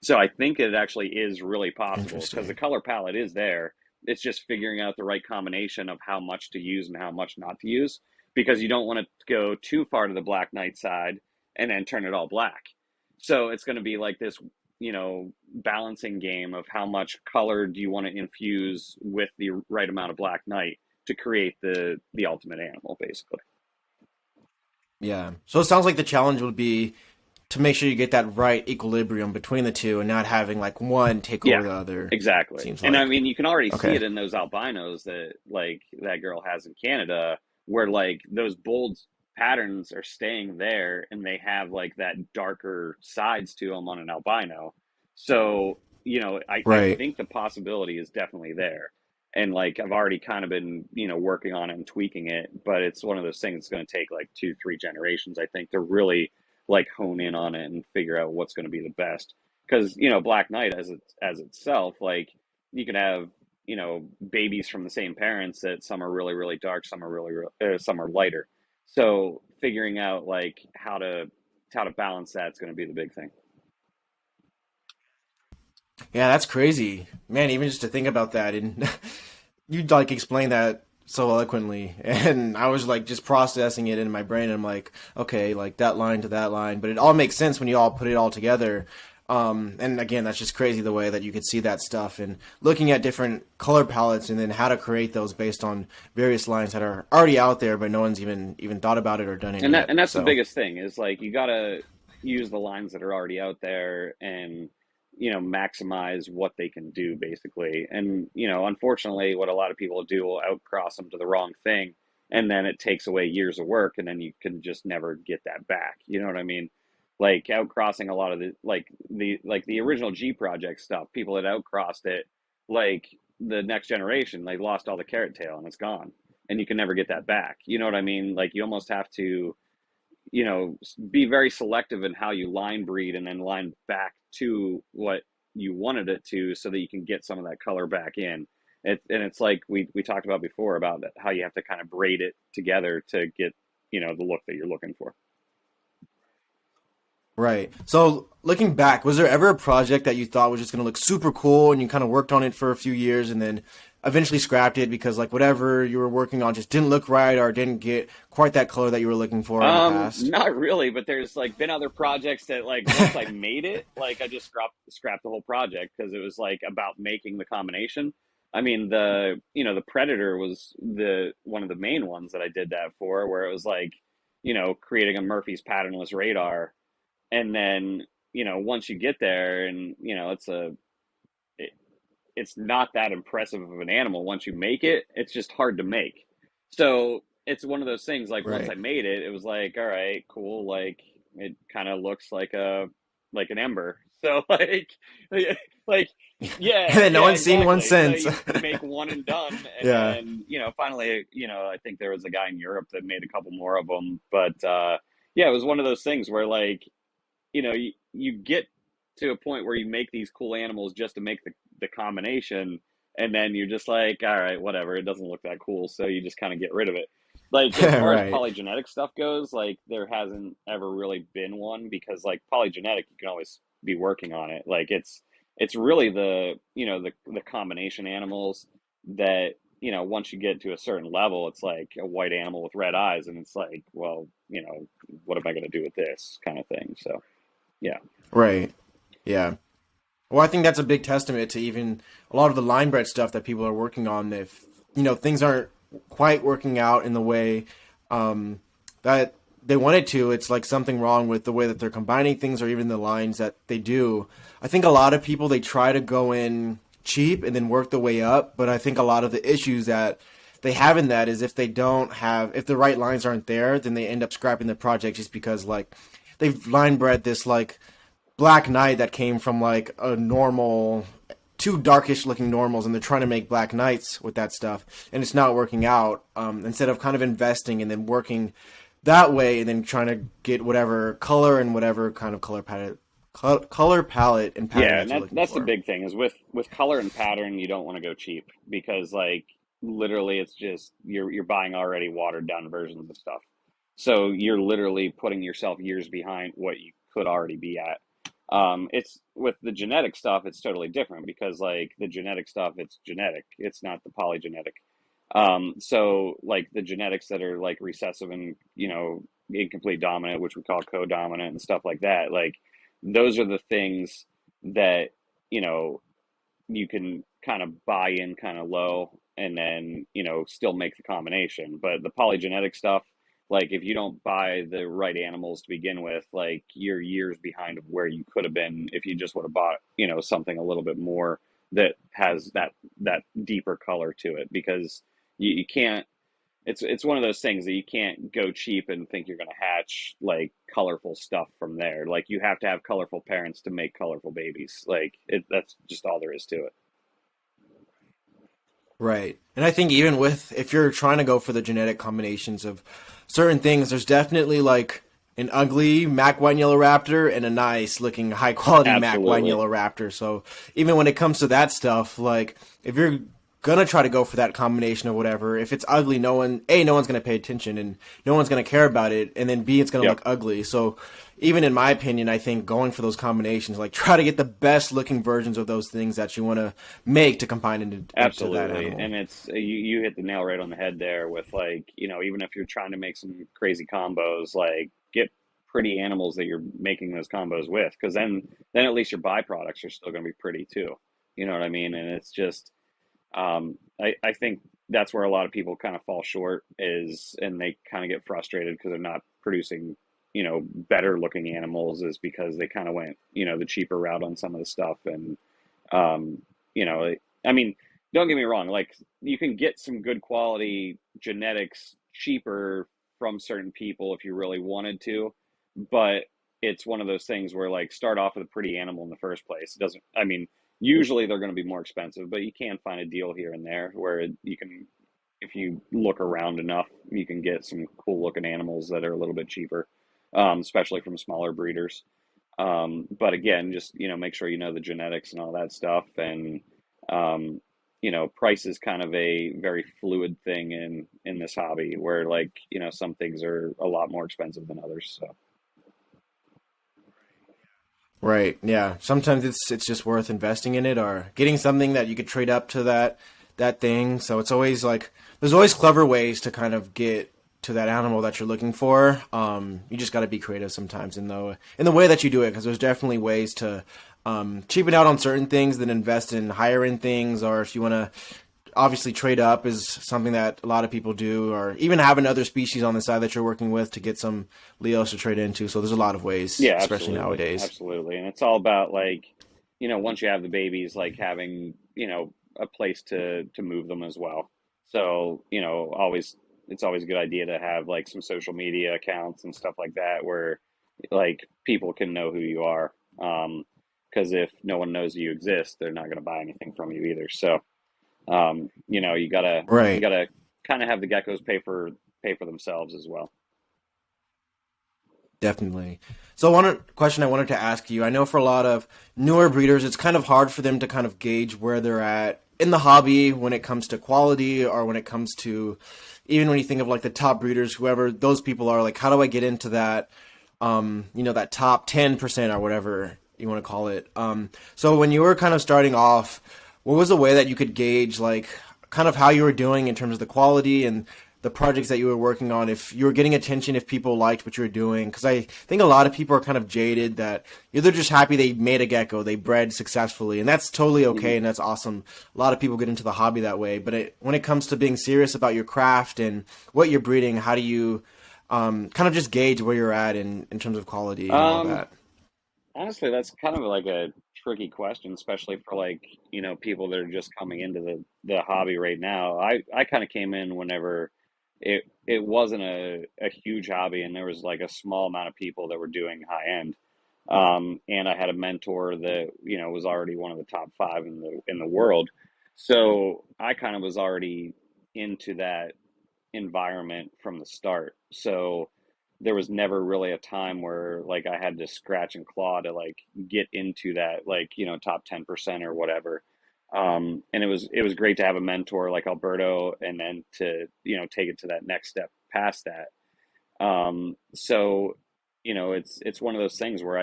So I think it actually is really possible because the Interesting. color palette is there. It's just figuring out the right combination of how much to use and how much not to use because you don't want to go too far to the Black Knight side and then turn it all black. So it's going to be like this, balancing game of how much color do you want to infuse with the right amount of Black Knight to create the ultimate animal, basically. Yeah. So it sounds like the challenge would be to make sure you get that right equilibrium between the two and not having like one take Yeah, over the other. exactly. Seems And I like. mean, you can already see Okay. it in those albinos that like that girl has in Canada, where like those bold patterns are staying there, and they have like that darker sides to them on an albino. So I Right. think the possibility is definitely there. And like I've already kind of been working on it and tweaking it, but it's one of those things that's going to take like 2-3 generations, I think, to really like hone in on it and figure out what's going to be the best because Black Knight as itself, like you can have babies from the same parents that some are really really dark, some are some are lighter. So figuring out like how to balance that's going to be the big thing. Yeah, that's crazy, man. Even just to think about that, and you'd like explain that so eloquently, and I was like just processing it in my brain. And I'm like, okay, like that line to that line, but it all makes sense when you all put it all together. And again, that's just crazy the way that you could see that stuff and looking at different color palettes and then how to create those based on various lines that are already out there, but no one's even thought about it or done it And yet. that's the So, biggest thing is like you gotta use the lines that are already out there and maximize what they can do basically. And unfortunately, what a lot of people do will outcross them to the wrong thing, and then it takes away years of work, and then you can just never get that back. You know what I mean? Like outcrossing a lot of the original G project stuff, people had outcrossed it like the next generation, they lost all the carrot tail and it's gone, and you can never get that back. You know what I mean? Like you almost have to be very selective in how you line breed and then line back to what you wanted it to so that you can get some of that color back in. And it's like we talked about before about how you have to kind of braid it together to get, the look that you're looking for. right. So looking back, was there ever a project that you thought was just going to look super cool and you kind of worked on it for a few years and then eventually scrapped it because like whatever you were working on just didn't look right or didn't get quite that color that you were looking for in the past? Not really, but there's like been other projects that like once I made it, like I just scrapped the whole project because it was like about making the combination. I mean, the Predator was the one of the main ones that I did that for, where it was like, creating a Murphy's patternless radar. And then, once you get there and, it, it's not that impressive of an animal. Once you make it, it's just hard to make. So it's one of those things like once I Right. made it, it was like, all right, cool. Like it kind of looks like an ember. So like, And yeah, then no yeah, one's seen one exactly. So since. you make one and done. And Yeah. then, finally, I think there was a guy in Europe that made a couple more of them. But yeah, it was one of those things where like, you get to a point where you make these cool animals just to make the combination, and then you're just like, all right, whatever, it doesn't look that cool, so you just kind of get rid of it. Like as far as Right. polygenetic stuff goes, like there hasn't ever really been one because like polygenetic, you can always be working on it. Like it's really the combination animals that once you get to a certain level, it's like a white animal with red eyes, and it's like, well, what am I going to do with this kind of thing? So yeah. Right. Yeah. Well, I think that's a big testament to even a lot of the line bred stuff that people are working on. If things aren't quite working out in the way that they wanted to, it's like something wrong with the way that they're combining things or even the lines that they do. I think a lot of people they try to go in cheap and then work the way up, but I think a lot of the issues that they have in that is if the right lines aren't there, then they end up scrapping the project just because like they've line bred this like Black Knight that came from like a normal, two darkish looking normals, and they're trying to make Black Knights with that stuff, and it's not working out. Instead of kind of investing and then working that way, and then trying to get whatever color and whatever kind of color palette and pattern Yeah, that and you're looking that's the for. big thing is with color and pattern, you don't want to go cheap because like literally it's just you're buying already watered down versions of stuff. So you're literally putting yourself years behind what you could already be at. It's with the genetic stuff, it's totally different because like the genetic stuff, it's genetic. It's not the polygenetic. So like the genetics that are like recessive and, incomplete dominant, which we call co-dominant and stuff like that, like those are the things that, you know, you can kind of buy in kind of low and then, still make the combination. But the polygenetic stuff, like if you don't buy the right animals to begin with, like you're years behind of where you could have been if you just would have bought, something a little bit more that has that deeper color to it because you can't it's one of those things that you can't go cheap and think you're going to hatch like colorful stuff from there. Like you have to have colorful parents to make colorful babies. Like that's just all there is to it. Right. And I think even with if you're trying to go for the genetic combinations of certain things, there's definitely like an ugly Mac white and yellow raptor and a nice looking high quality Mac white and Absolutely. yellow raptor. So even when it comes to that stuff, like if you're gonna try to go for that combination of whatever, if it's ugly, no one's gonna pay attention and no one's gonna care about it, and then B, it's gonna Yep. look ugly. So even in my opinion, I think going for those combinations, like try to get the best looking versions of those things that you want to make to combine into that Absolutely. animal. And it's you hit the nail right on the head there with like, even if you're trying to make some crazy combos, like get pretty animals that you're making those combos with, because then at least your byproducts are still going to be pretty too. You know what I mean? And it's just I think that's where a lot of people kind of fall short is, and they kind of get frustrated because they're not producing, better looking animals, is because they kind of went, the cheaper route on some of the stuff. And, um, I mean, don't get me wrong, like you can get some good quality genetics cheaper from certain people if you really wanted to, but it's one of those things where like start off with a pretty animal in the first place. It doesn't, I mean, usually they're going to be more expensive, but you can find a deal here and there where you can, if you look around enough, you can get some cool looking animals that are a little bit cheaper, especially from smaller breeders. But again, just make sure you know the genetics and all that stuff, and um, price is kind of a very fluid thing in this hobby, where like some things are a lot more expensive than others. So Right. Yeah. Sometimes it's just worth investing in it or getting something that you could trade up to that thing. So it's always like there's always clever ways to kind of get to that animal that you're looking for. You just got to be creative sometimes in the way that you do it, because there's definitely ways to cheapen out on certain things, then invest in higher end things, or if you want to obviously trade up is something that a lot of people do, or even have another species on the side that you're working with to get some Leos to trade into. So there's a lot of ways, yeah, especially absolutely, nowadays. absolutely, and it's all about like once you have the babies, like having a place to move them as well. So always it's always a good idea to have like some social media accounts and stuff like that where like people can know who you are. Because if no one knows you exist, they're not going to buy anything from you either. So you Right. gotta kind of have the geckos pay for themselves as well. Definitely. So one question I wanted to ask you, I know for a lot of newer breeders, it's kind of hard for them to kind of gauge where they're at in the hobby when it comes to quality, or when it comes to even when you think of like the top breeders, whoever those people are, like how do I get into that, that top 10% or whatever you want to call it. So when you were kind of starting off, what was the way that you could gauge like kind of how you were doing in terms of the quality and the projects that you were working on, if you were getting attention, if people liked what you were doing? Because I think a lot of people are kind of jaded that they're just happy they made a gecko, they bred successfully, and that's totally Hmm. okay and that's awesome. A lot of people get into the hobby that way, but when it comes to being serious about your craft and what you're breeding, how do you kind of just gauge where you're at in terms of quality and all Um, that? Honestly, that's kind of like a tricky question, especially for like, people that are just coming into the hobby right now. I kind of came in whenever it wasn't a huge hobby, and there was like a small amount of people that were doing high end. And I had a mentor that, was already one of the top five in the world. So I kind of was already into that environment from the start. So there was never really a time where like I had to scratch and claw to like get into that like, top 10% or whatever. And it was great to have a mentor like Alberto, and then to, take it to that next step past that. So, it's one of those things where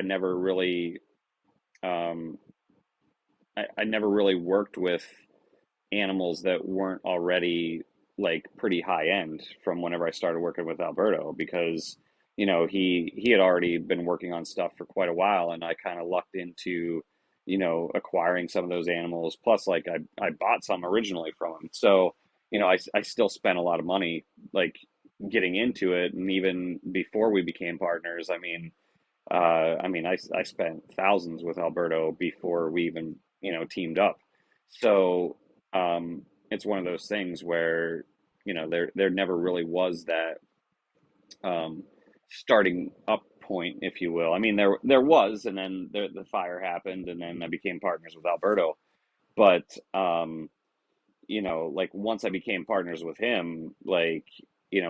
um, I never really worked with animals that weren't already like pretty high end from whenever I started working with Alberto, because he had already been working on stuff for quite a while, and I kind of lucked into acquiring some of those animals, plus like I bought some originally from him. So I still spent a lot of money like getting into it, and even before we became partners, I spent thousands with Alberto before we even, teamed up. So it's one of those things where, there never really was that um, starting up point, if you will. I mean, there was, and then the fire happened, and then I became partners with Alberto. But like once I became partners with him, like,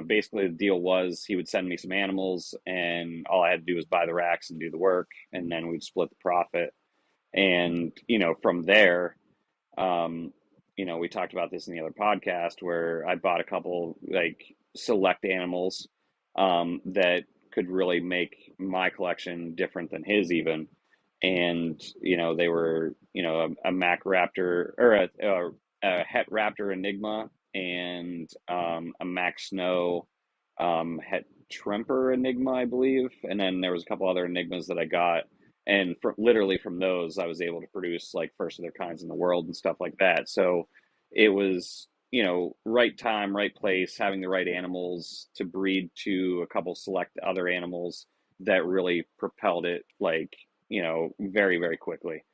basically the deal was he would send me some animals, and all I had to do was buy the racks and do the work, and then we'd split the profit. And, from there, um, we talked about this in the other podcast where I bought a couple like select animals that could really make my collection different than his even. And, they were, a Mac Raptor or a Het Raptor Enigma and a Mac Snow Het Tremper Enigma, I believe. And then there was a couple other Enigmas that I got. And literally from those, I was able to produce like first of their kinds in the world and stuff like that. So it was, right time, right place, having the right animals to breed to a couple select other animals that really propelled it like, very, very quickly.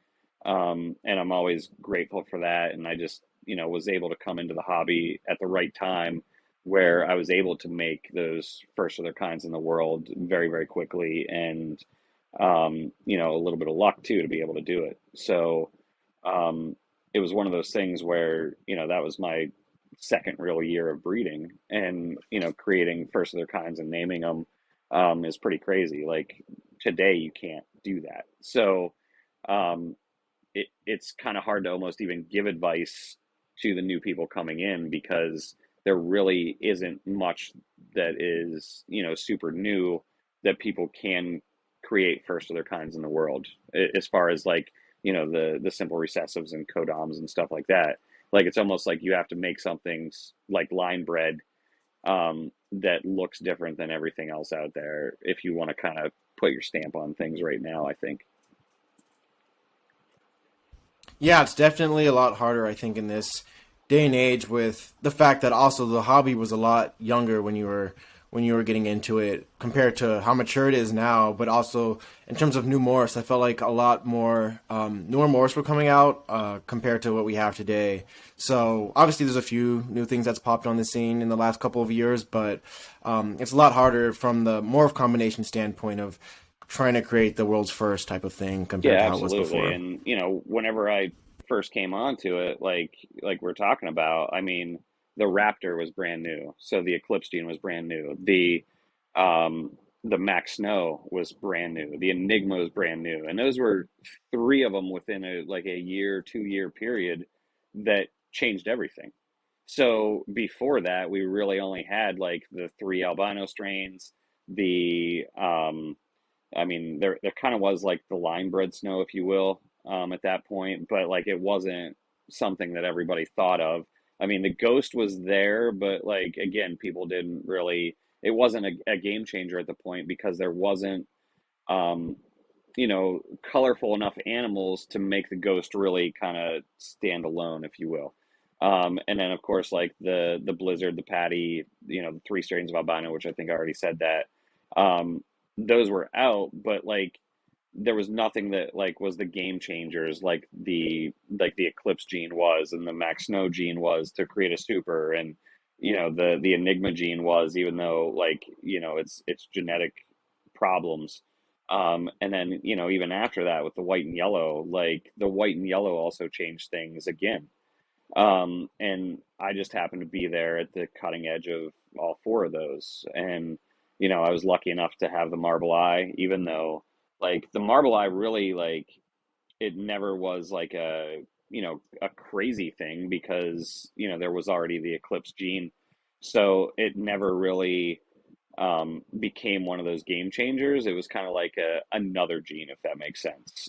And I'm always grateful for that. And I just, was able to come into the hobby at the right time where I was able to make those first of their kinds in the world very, very quickly. And, a little bit of luck too to be able to do it. So, it was one of those things where, that was my second real year of breeding and, creating first of their kinds and naming them, is pretty crazy. Like today, you can't do that. So, um, it's kind of hard to almost even give advice to the new people coming in because there really isn't much that is, super new that people can create first of their kinds in the world as far as like, the simple recessives and codoms and stuff like that. Like it's almost like you have to make something like line bred that looks different than everything else out there if you want to kind of put your stamp on things right now, I think. Yeah, it's definitely a lot harder, I think, in this day and age with the fact that also the hobby was a lot younger when you were getting into it compared to how mature it is now. But also in terms of new morphs, I felt like a lot more newer morphs were coming out compared to what we have today. So obviously there's a few new things that's popped on the scene in the last couple of years, but it's a lot harder from the morph combination standpoint of trying to create the world's first type of thing compared Yeah, to how it was absolutely. before. And whenever I first came onto it, like we're talking about, I mean, the Raptor was brand new, so the Eclipse gene was brand new. The Max Snow was brand new. The Enigma was brand new, and those were three of them within a year, 2 year period that changed everything. So before that, we really only had like the three albino strains, the I mean, there kind of was like the line bred snow, if you will, at that point, but like it wasn't something that everybody thought of. I mean, the ghost was there, but like again, people didn't really. It wasn't a game changer at the point because there wasn't, um, colorful enough animals to make the ghost really kind of stand alone, if you will. And then of course, like the Blizzard, the Patty, the three strains of albino, which I think I already said that. Um, those were out, but like there was nothing that like was the game changers like the Eclipse gene was and the Max Snow gene was to create a super and the Enigma gene was, even though like it's genetic problems. And then even after that with the white and yellow, like the white and yellow also changed things again. And I just happened to be there at the cutting edge of all four of those. And, I was lucky enough to have the Marble Eye, even though like the Marble Eye really like it never was like a crazy thing because, there was already the Eclipse gene. So it never really became one of those game changers. It was kind of like another gene, if that makes sense.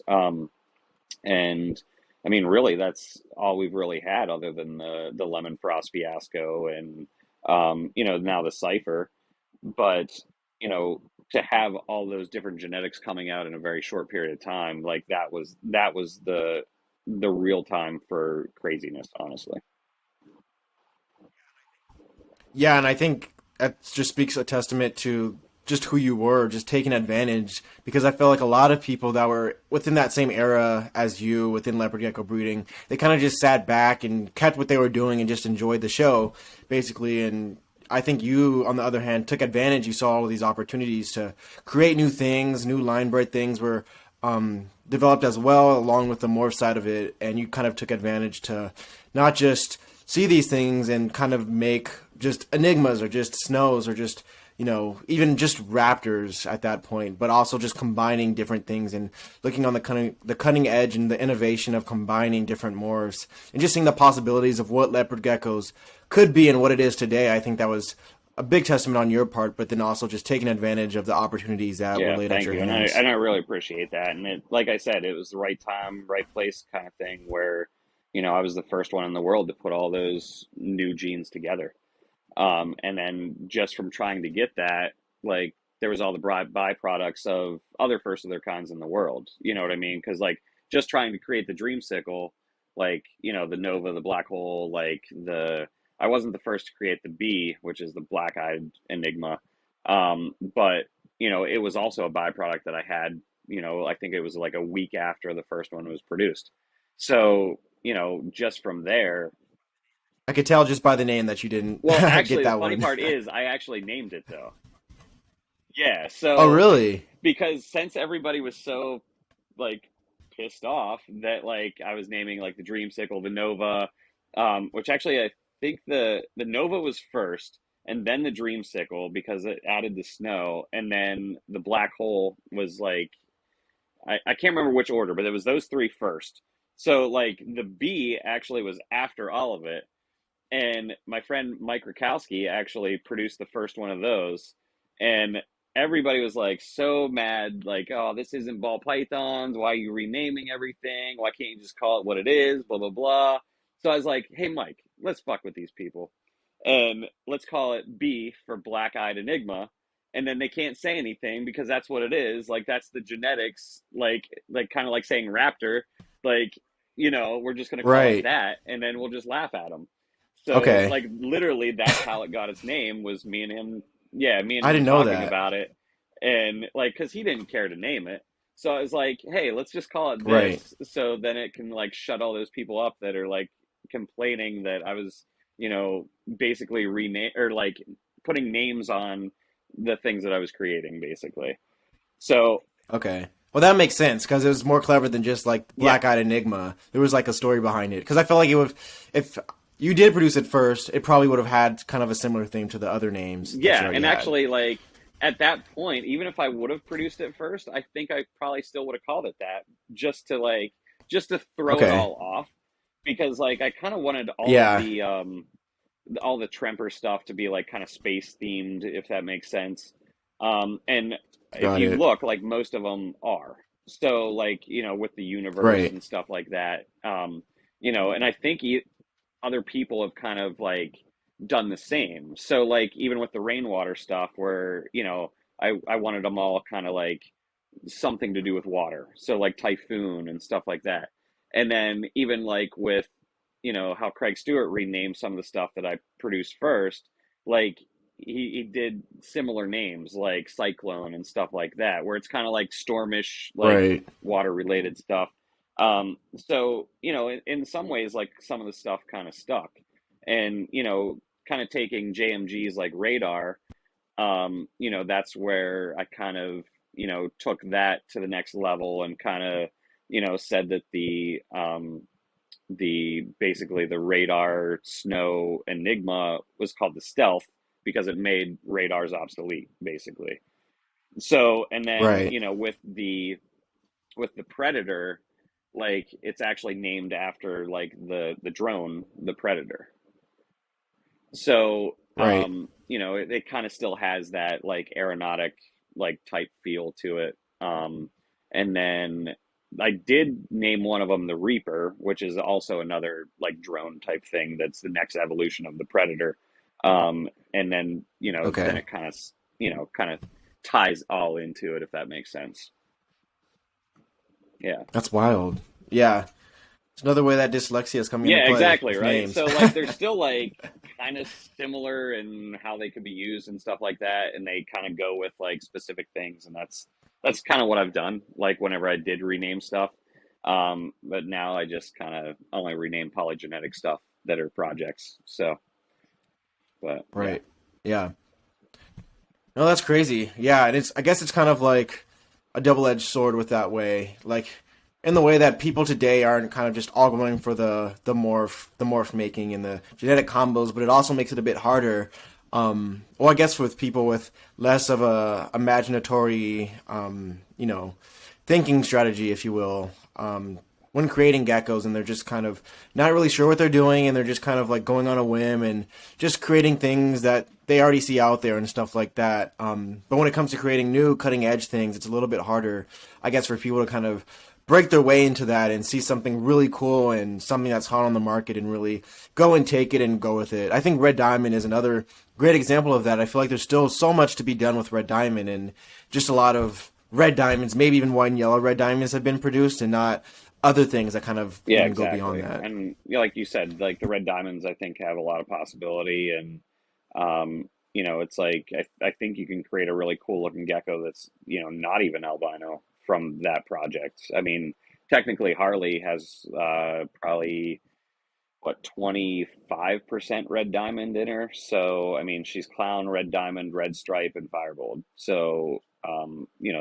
And I mean, really, that's all we've really had other than the Lemon Frost fiasco and now the Cipher. But you know, to have all those different genetics coming out in a very short period of time, like that was the real time for craziness, honestly. Yeah, and I think that just speaks a testament to just who you were, just taking advantage. Because I feel like a lot of people that were within that same era as you, within leopard gecko breeding, they kind of just sat back and kept what they were doing and just enjoyed the show, basically. And I think you, on the other hand, took advantage. You saw all of these opportunities to create new things, new line bred things were developed as well, along with the morph side of it. And you kind of took advantage to not just see these things and kind of make just enigmas or just snows or just even just raptors at that point, but also just combining different things and looking on the cutting edge and the innovation of combining different morphs and just seeing the possibilities of what leopard geckos could be and what it is today. I think that was a big testament on your part, but then also just taking advantage of the opportunities that were Yeah, laid at thank your you. hands. And I really appreciate that. And it, like I said, it was the right time, right place kind of thing where, I was the first one in the world to put all those new genes together. And then just from trying to get that, like there was all the byproducts of other first of their kinds in the world. You know what I mean? Because like just trying to create the dreamsicle, like the nova, the black hole, like the I wasn't the first to create the bee, which is the black-eyed enigma, but it was also a byproduct that I had. I think it was like a week after the first one was produced. So just from there. I could tell just by the name that you didn't Well, get actually, the that funny one. part is I actually named it though. Yeah, Oh, so really? because since everybody was so like pissed off that like I was naming like the Dreamsicle, the Nova, which actually I think the Nova was first, and then the Dreamsicle because it added the snow, and then the Black Hole was like I can't remember which order, but it was those three first. So like the B actually was after all of it, and my friend Mike Rakowski actually produced the first one of those, and everybody was like so mad, like, "Oh, this isn't ball pythons. Why are you renaming everything? Why can't you just call it what it is?" Blah blah blah. So I was like, "Hey, Mike, let's fuck with these people, and let's call it B for black-eyed enigma." And then they can't say anything because that's what it is. Like that's the genetics. Like kind of like saying raptor. Like we're just gonna call it Right. that, and then we'll just laugh at them. So Okay. like literally that's how it got its name was me and him, yeah, me and I him didn't know talking that. about it, and like cuz he didn't care to name it. So I was like, "Hey, let's just call it Right. this so then it can like shut all those people up that are like complaining that I was, basically rename or like putting names on the things that I was creating basically." So, Okay. Well, that makes sense because it was more clever than just like yeah. Black Eyed Enigma. There was like a story behind it. Because I felt like it would, if you did produce it first, it probably would have had kind of a similar theme to the other names that you Yeah, already and had. actually, like at that point, even if I would have produced it first, I think I probably still would have called it that, just to just to throw it Okay. all off, because like I kind of wanted Yeah. all the Tremper stuff to be like kind of space themed, if that makes sense. And if Got you it. look, like most of them are. So like with the universe Right. and stuff like that, and I think other people have kind of like done the same. So like even with the rainwater stuff where, I wanted them all kind of like something to do with water. So like typhoon and stuff like that. And then even like with, how Craig Stewart renamed some of the stuff that I produced first, like he did similar names like cyclone and stuff like that, where it's kind of like stormish, like Right. water related stuff. So, in some ways, like some of the stuff kind of stuck. And, kind of taking JMG's like radar, that's where I kind of, took that to the next level and kind of, said that the basically the radar snow enigma was called the stealth because it made radars obsolete, basically. So, and then, Right. with the Predator, like it's actually named after like the drone, the Predator. So, Right. it kind of still has that like aeronautic like type feel to it. And then I did name one of them the Reaper, which is also another like drone type thing. That's the next evolution of the Predator. And then then Okay. it kind of ties all into it, if that makes sense. Yeah. That's wild. Yeah. It's another way that dyslexia is coming into Yeah, play exactly, with right? names. So like they're still like kind of similar in how they could be used and stuff like that, and they kind of go with like specific things, and that's kind of what I've done like whenever I did rename stuff. But now I just kind of only rename polygenetic stuff that are projects. So, but yeah. Right. Yeah. No, that's crazy. Yeah, and I guess it's kind of like a double-edged sword with that way. Like in the way that people today aren't kind of just all going for the morph making and the genetic combos, but it also makes it a bit harder. Well, I guess with people with less of a imaginatory, thinking strategy, if you will, when creating geckos, and they're just kind of not really sure what they're doing, and they're just kind of like going on a whim and just creating things that they already see out there and stuff like that. But when it comes to creating new cutting edge things, it's a little bit harder, I guess, for people to kind of break their way into that and see something really cool and something that's hot on the market and really go and take it and go with it. I think Red Diamond is another great example of that. I feel like there's still so much to be done with Red Diamond, and just a lot of red diamonds, maybe even white and yellow red diamonds have been produced, and not other things that kind of Yeah, even go beyond exactly. that. And like you said, like the red diamonds, I think have a lot of possibility. And it's like I think you can create a really cool looking gecko that's not even albino from that project. I mean, technically Harley has probably what 25% red diamond in her. So I mean, she's clown, red diamond, red stripe, and firebolt. So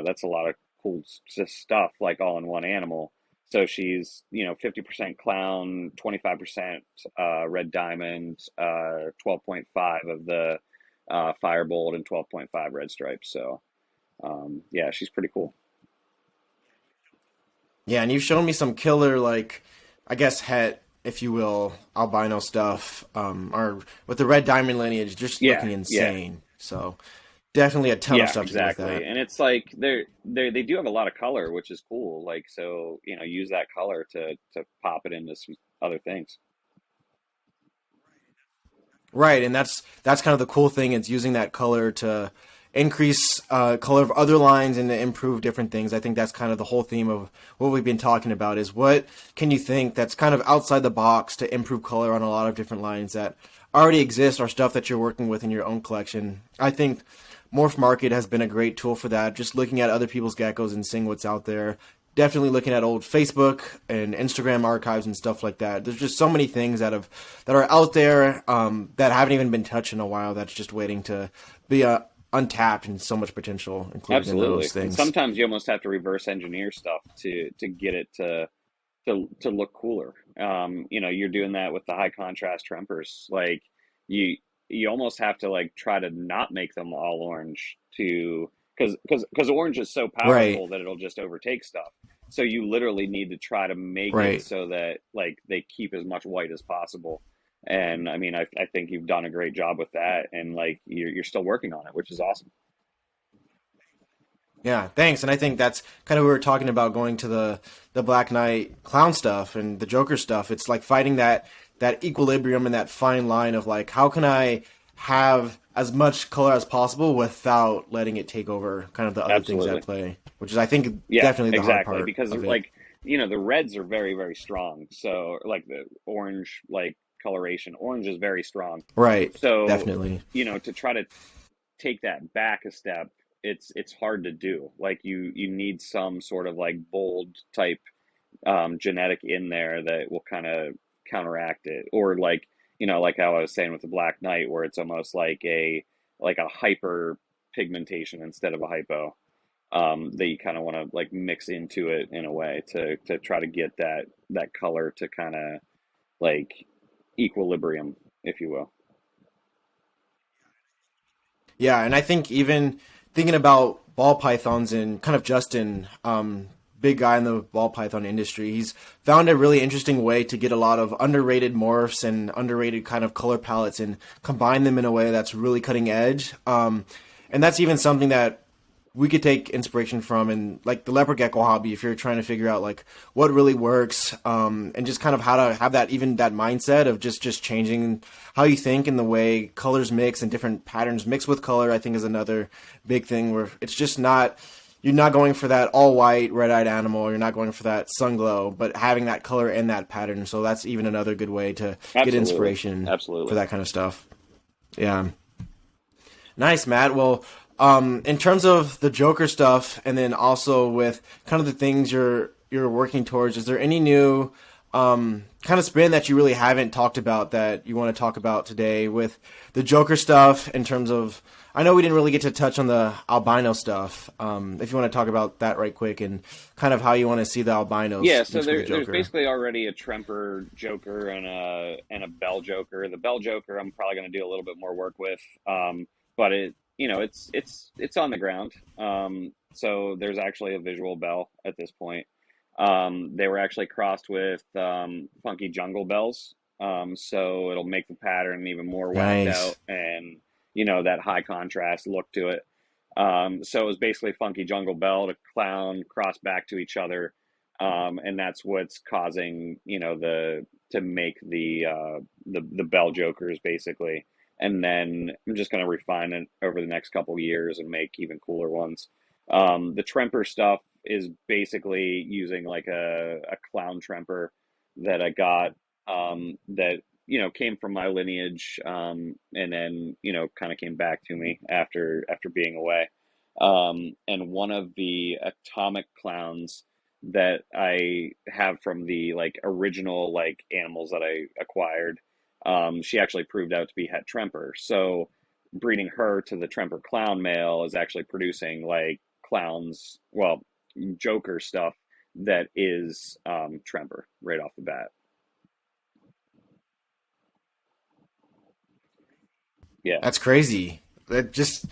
that's a lot of cool stuff, like all in one animal. So she's 50% clown, 25% red diamond, 12.5 of the firebolt, and 12.5 red stripes. So yeah, she's pretty cool. Yeah, and you've shown me some killer, like, I guess, het, if you will, albino stuff, or with the red diamond lineage, just Yeah, looking yeah. insane. So definitely a ton of Yeah, stuff to do with exactly. that. And it's like they do have a lot of color, which is cool. Like, so, use that color to pop it into some other things. Right, and that's kind of the cool thing. It's using that color to increase color of other lines and to improve different things. I think that's kind of the whole theme of what we've been talking about is what can you think that's kind of outside the box to improve color on a lot of different lines that already exist or stuff that you're working with in your own collection. I think Morph Market has been a great tool for that. Just looking at other people's geckos and seeing what's out there. Definitely looking at old Facebook and Instagram archives and stuff like that. There's just so many things that are out there that haven't even been touched in a while. That's just waiting to be untapped, and so much potential included in Absolutely. those And things. sometimes you almost have to reverse engineer stuff to get it to look cooler. You're doing that with the high contrast trempers. Like you you almost have to like try to not make them all orange to because orange is so Right, powerful that it'll just overtake stuff. So you literally need to try to make it right. so that like they keep as much white as possible. And I mean, I think you've done a great job with that, and like you're still working on it, which is awesome. Yeah, thanks. And I think that's kind of what we were talking about going to the Black Knight clown stuff and the Joker stuff. It's like fighting that equilibrium and that fine line of like how can I have as much color as possible without letting it take over kind of the other things at Absolutely. play, which is I think Yeah, definitely the hard exactly. part Because of it. like, the reds are very, very strong. So like the orange like coloration, orange is very strong. Right, So, definitely. to try to take that back a step, it's hard to do. Like you need some sort of like bold type genetic in there that will kind of counteract it. Or like how I was saying with the Black Knight, where it's almost like a hyper pigmentation instead of a hypo, that you kind of want to like mix into it in a way to try to get that color to kind of like equilibrium, if you will. Yeah, and I think even thinking about ball pythons and kind of Justin, big guy in the ball python industry, he's found a really interesting way to get a lot of underrated morphs and underrated kind of color palettes and combine them in a way that's really cutting edge. And that's even something that we could take inspiration from in like the leopard gecko hobby if you're trying to figure out like what really works, and just kind of how to have that even that mindset of just changing how you think and the way colors mix and different patterns mix with color. I think is another big thing where it's just not you're not going for that all white red-eyed animal, you're not going for that sun glow, but having that color and that pattern. So that's even another good way to get Absolutely. inspiration for Absolutely. that kind of stuff. Yeah. Nice, Matt. Well, in terms of the Joker stuff, and then also with kind of the things you're working towards, is there any new kind of spin that you really haven't talked about that you want to talk about today with the Joker stuff? In terms of, I know we didn't really get to touch on the albino stuff. If you want to talk about that right quick and kind of how you want to see the Yeah, albinos so mixed with the there's Joker. basically already a Tremper Joker and a Bell Joker. The Bell Joker I'm probably going to do a little bit more work with, but it's on the ground. So there's actually a visual bell at this point. They were actually crossed with funky jungle bells. So it'll make the pattern even more whacked Nice. out, and that high contrast look to it. So it was basically funky jungle bell to clown cross back to each other, and that's what's causing the to make the bell jokers basically. And then I'm just going to refine it over the next couple years and make even cooler ones. The Tremper stuff is basically using like a clown Tremper that I got, that came from my lineage, and then kind of came back to me after being away. And one of the atomic clowns that I have from the like original like animals that I acquired, she actually proved out to be het Tremper. So breeding her to the Tremper clown male is actually producing like clowns, well, Joker stuff that is Tremper right off the bat. Yeah. That's crazy. That just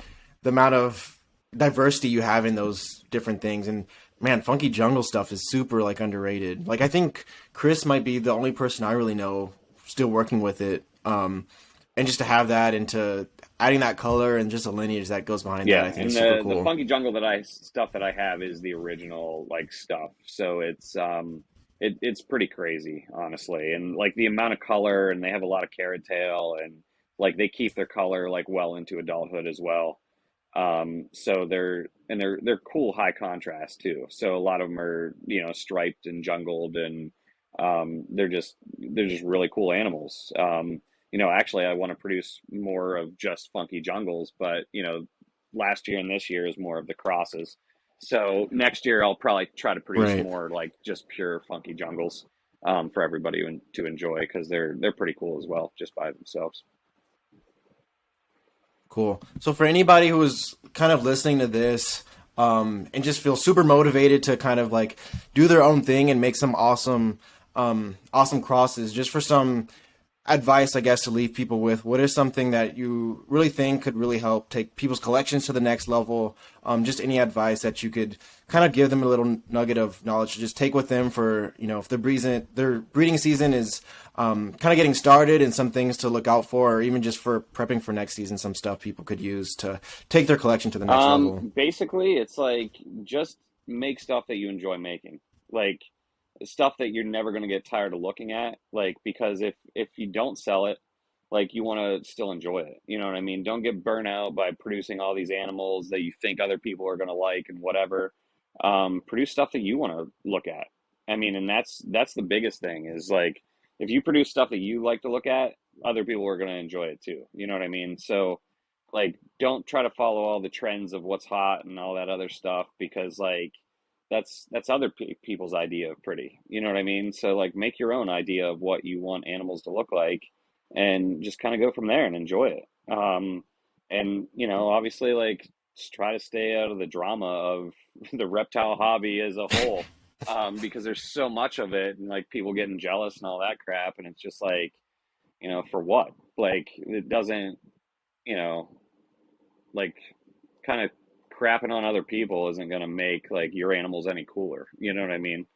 the amount of diversity you have in those different things. And man, funky jungle stuff is super like underrated. Like I think Chris might be the only person I really know still working with it. And just to have that and to adding that color and just a lineage that goes behind that, Yeah, I think and is super the cool. funky jungle that I have is the original like stuff. So it's pretty crazy, honestly. And like the amount of color, and they have a lot of carrot tail, and like they keep their color like well into adulthood as well. So they're cool high contrast too. So a lot of them are, striped and jungled, and they're just really cool animals. Actually I want to produce more of just funky jungles, but last year and this year is more of the crosses. So next year I'll probably try to produce Right. more like just pure funky jungles, for everybody to enjoy, because they're pretty cool as well just by themselves. Cool. So for anybody who is kind of listening to this, and just feel super motivated to kind of like do their own thing and make some awesome crosses, just for some advice, I guess, to leave people with, what is something that you really think could really help take people's collections to the next level? Just any advice that you could kind of give them a little nugget of knowledge to just take with them for, if their breeding season is kind of getting started, and some things to look out for, or even just for prepping for next season, some stuff people could use to take their collection to the next level. Basically, it's like just make stuff that you enjoy making, like stuff that you're never going to get tired of looking at. Like, because if you don't sell it, like you want to still enjoy it. You know what I mean? Don't get burnt out by producing all these animals that you think other people are going to like and whatever. Produce stuff that you want to look at. I mean, and that's the biggest thing is like if you produce stuff that you like to look at, other people are going to enjoy it too. You know what I mean? So like don't try to follow all the trends of what's hot and all that other stuff, because like that's other people's idea of pretty. You know what I mean? So like make your own idea of what you want animals to look like, and just kind of go from there and enjoy it. And obviously like just try to stay out of the drama of the reptile hobby as a whole, because there's so much of it, and like people getting jealous and all that crap, and it's just like, for what? Like it doesn't, you know, like kind of crapping on other people isn't going to make like your animals any cooler. You know what I mean?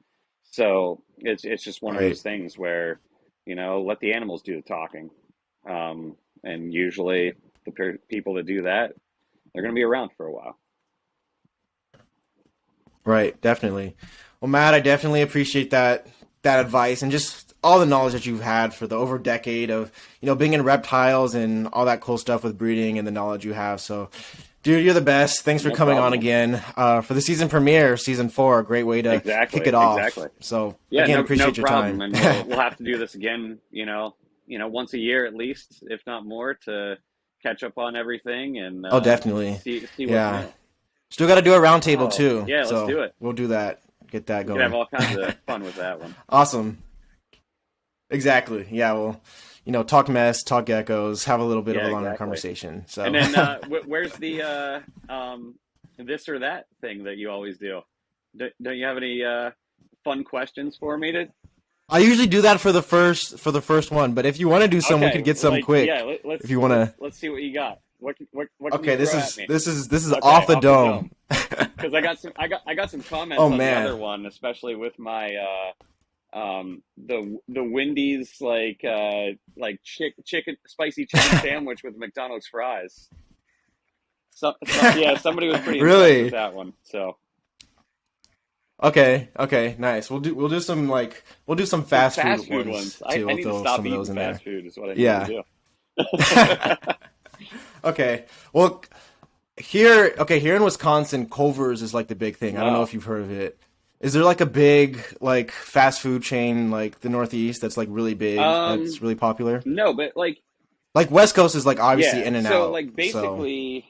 So it's just one of Right. those things where, let the animals do the talking. And usually the people that do that, they're going to be around for a while. Right, definitely. Well, Matt, I definitely appreciate that advice and just all the knowledge that you've had for the over decade of being in reptiles and all that cool stuff with breeding and the knowledge you have. So, dude, you're the best. Thanks for No coming on problem. again for the season premiere, season 4. A great way to kick Exactly. it off. Exactly. So, Yeah, again, no appreciate your problem. time. And we'll have to do this again, once a year at least, if not more, to catch up on everything and Oh, definitely. see what's Yeah. new. Still got to do a roundtable Oh, too. yeah, let's So do it. we'll do that. Get that We could have going. all kinds of fun with that one. Awesome. Exactly. Yeah. Well, talk mess, talk geckos, have a little bit of Yeah, a longer exactly. conversation. And So then where's the this or that thing that you always do? Don't you have any fun questions for me to? I usually do that for the first one, but if you want to do some, we Okay, could get some like yeah, quick. let's If you want to. let's see what you got. What can Okay, you this throw is at me? this is this is Okay, off the off the dome. because I got some comments Oh on the man. other one, especially with my the Wendy's like chicken spicy chicken sandwich with McDonald's fries. Yeah, somebody was pretty impressed with Really? that one. So Okay, okay, nice. We'll do some some fast fast food food ones ones. too. I We'll need to throw stop some of eating those in there. fast food. Is what I need to Yeah. do. Okay. Well, here in Wisconsin, Culver's is like the big thing. I don't know No, if you've heard of it. Is there like a big like fast food chain like the Northeast that's like really big, um, that's really popular? no, but like Like West Coast is like obviously yeah. In and So Out. like So, basically,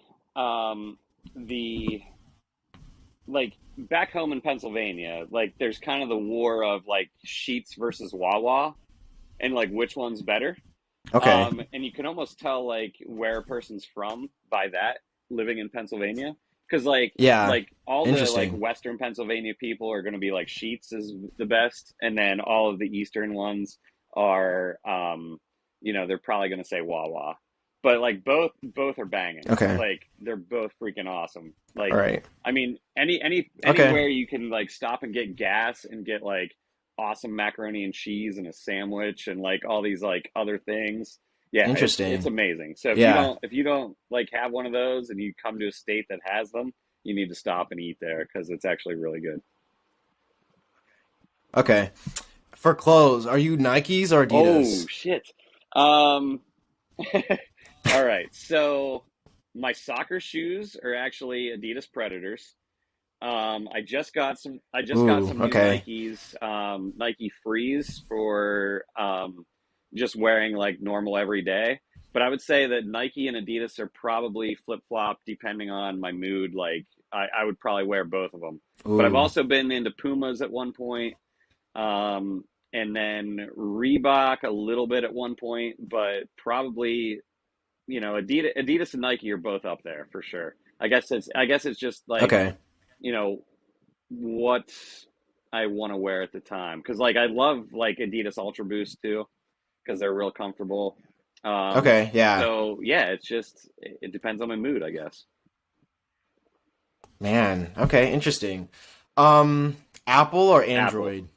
the like back home in Pennsylvania, like there's kind of the war of like Sheetz versus Wawa, and like which one's better. okay. And you can almost tell like where a person's from by that living in Pennsylvania, because Yeah. like all the like Interesting. Western Pennsylvania people are going to be like Sheetz is the best, and then all of the Eastern ones are they're probably going to say Wawa, but like both are banging. Okay. Like they're both freaking awesome. All Like right. I mean Okay. anywhere you can like stop and get gas and get like awesome macaroni and cheese and a sandwich and like all these like other things. Yeah, it's Interesting. amazing. So Yeah. if you don't like have one of those and you come to a state that has them, you need to stop and eat there because it's actually really good. Okay. For clothes, are you Nikes or Oh Adidas? shit. Um all right. So my soccer shoes are actually Adidas Predators. I just got Ooh, some new okay. Nikes, Nike Freeze for just wearing like normal every day. But I would say that Nike and Adidas are probably flip flop depending on my mood. Like I would probably wear both of them. But I've Ooh. also been into Pumas at one point, and then Reebok a little bit at one point. But probably Adidas and Nike are both up there for sure. I guess it's just like Okay. you know what I want to wear at the time because like I love like Adidas Ultra Boost too because they're real comfortable. Um, Okay. Yeah. so yeah, it depends on my mood, I guess. Man. Okay. Interesting. Um, Apple or Apple, Android?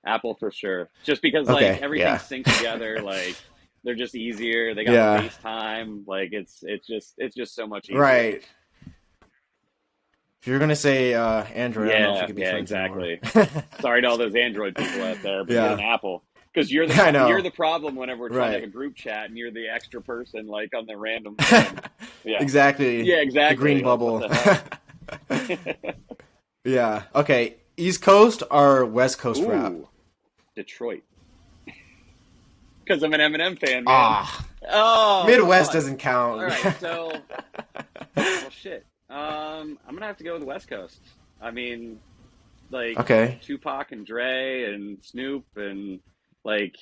Apple for sure. Just because like Okay. everything Yeah. syncs together, like they're just easier. They got Yeah. FaceTime. Like it's just so much easier. Right. If you're gonna say Android, I don't know if we Yeah, could be yeah, friends anymore. exactly. Sorry to all those Android people out there, but get an Yeah. Apple because I you're know. the problem whenever we're trying to have Right. a group chat and you're the extra person like on the random thing. Yeah, Exactly. yeah, The green exactly. Like what bubble. the hell? Yeah. Okay. East Coast or West Coast rap? Ooh, Detroit, because I'm an Eminem fan, man. Ah, Oh, come Midwest on. doesn't All count. right, so well, shit. I'm gonna have to go with the West Coast. I mean, like Okay. Tupac and Dre and Snoop and like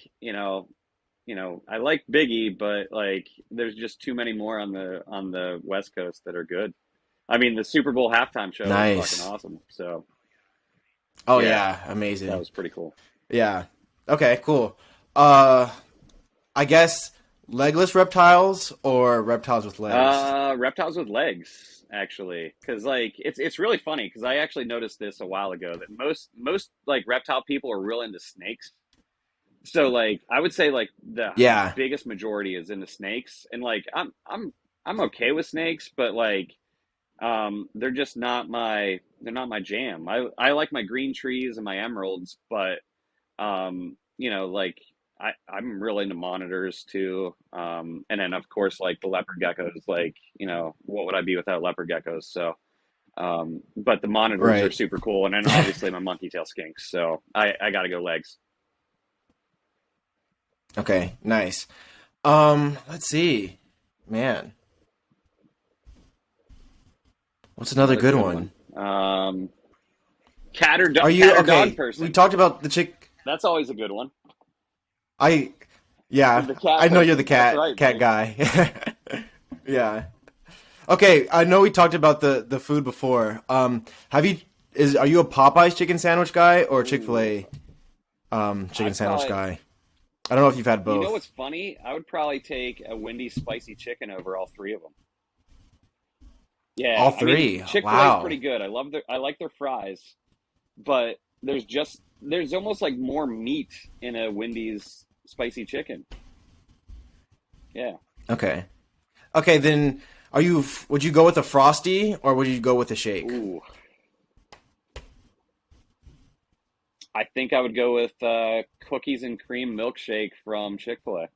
I like Biggie, but like there's just too many more on the West Coast that are good. I mean, the Super Bowl halftime show was fucking Nice. awesome. So Oh yeah, yeah, that amazing. was pretty cool. Yeah. Okay, cool. Uh, I guess legless reptiles or reptiles with legs. Reptiles with legs, actually, because like it's really funny because I actually noticed this a while ago that most like reptile people are real into snakes. So like I would say like the Yeah. biggest majority is into snakes, and like I'm okay with snakes, but like they're not my jam. I like my green trees and my emeralds, but like I'm really into monitors too. And then of course like the leopard geckos, like what would I be without leopard geckos? So but the monitors are Right. super cool, and then obviously my monkey tail skinks. So I got to go legs. Okay, nice. Let's see. Man, what's another Another good good one? one. Are you Cat or dog okay? We person. talked about the chick. That's always a good one. I yeah, The cat I know you're the person. That's cat right, cat buddy. guy. Yeah. Okay, I know we talked about the food before. Are you a Popeyes chicken sandwich guy or Ooh, Chick-fil-A chicken I'd sandwich probably. guy? I don't know if you've had You know both. what's funny? I would probably take a Wendy's spicy chicken over all three of them. Yeah, All I mean, three. Chick-fil-A is Wow. pretty good. I like their fries, but there's almost like more meat in a Wendy's spicy chicken. Yeah. Okay. Okay, then would you go with a Frosty or would you go with a shake? Ooh, I think I would go with cookies and cream milkshake from Chick-fil-A.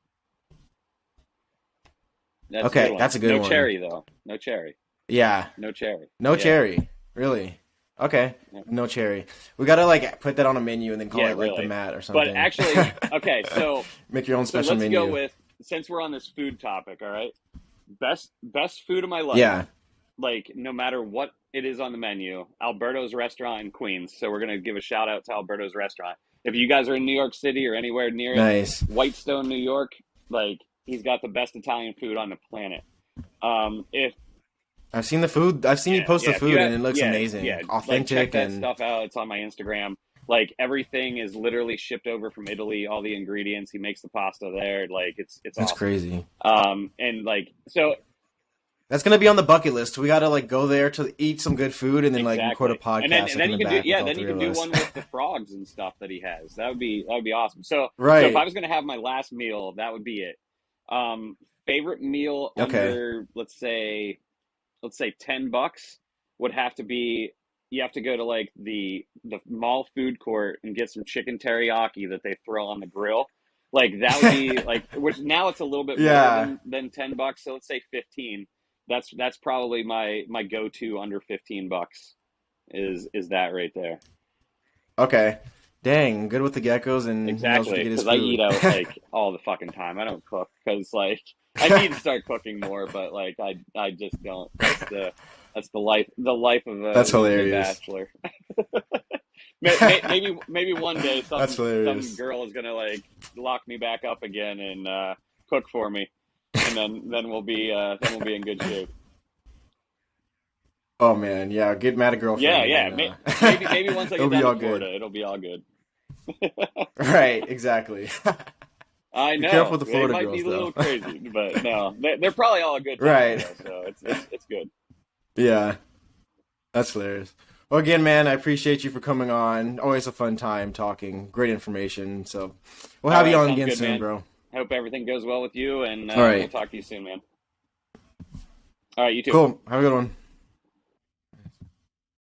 That's a good Okay, one. that's a good No one. cherry though. No cherry. Yeah. No cherry. No Yeah. cherry. Really? Okay. Yeah, No cherry. We gotta like put that on a menu and then call yeah, it like the really. mat or But something. actually, okay, Make your own so special let's go menu. with, since we're on this food topic, all right? Best food of my life, Yeah. like no matter what it is on the menu, Alberto's restaurant in Queens. So we're gonna give a shout out to Alberto's restaurant. If you guys are in New York City or anywhere near it, Nice. Whitestone, New York, like he's got the best Italian food on the planet. If I've seen the food. I've seen you Yeah, post the yeah, if you food have, and it looks amazing. yeah, like check Authentic that and stuff out. It's on my Instagram. Like everything is literally shipped over from Italy. All the ingredients, he makes the pasta there. Like it's that's awesome. crazy. And like so That's gonna be on the bucket list. We gotta like go there to eat some good food and then like record a exactly. podcast And then like you in the can do, back with yeah, all then you three can of do us. one with the frogs and stuff that he has. That would be awesome. So if Right. I was gonna have my last meal, that would be it. Favorite meal Okay. under, let's say $10 would have to be, you have to go to like the mall food court and get some chicken teriyaki that they throw on the grill. Like that would be like, which now it's a little bit more Yeah. than $10. So let's say 15. That's probably my go-to under $15 is that right there. Okay. Dang, good with the geckos and he knows where to Exactly, get his because I eat food. out like all the fucking time. I don't cook because like I need to start cooking more, but like I just don't. That's the life of a That's lonely hilarious. bachelor. Maybe one day some That's hilarious. girl is gonna like lock me back up again and cook for me, and then we'll be in good shape. Oh man, yeah, get mad at Yeah, girlfriend. yeah. And, Maybe once I it'll get be down all to good. Florida, it'll be all good. Right, exactly. I Be careful know with the they Florida might girls, be a little though. crazy, but no, they're probably all a good time Right. though, so it's good. Yeah, that's hilarious. Well, again, man, I appreciate you for coming on. Always a fun time talking. Great information. So we'll All have you right, on sounds again good, soon, man. bro. Hope everything goes well with you, and All right. we'll talk to you soon, man. All right, you too. Cool. Have a good one.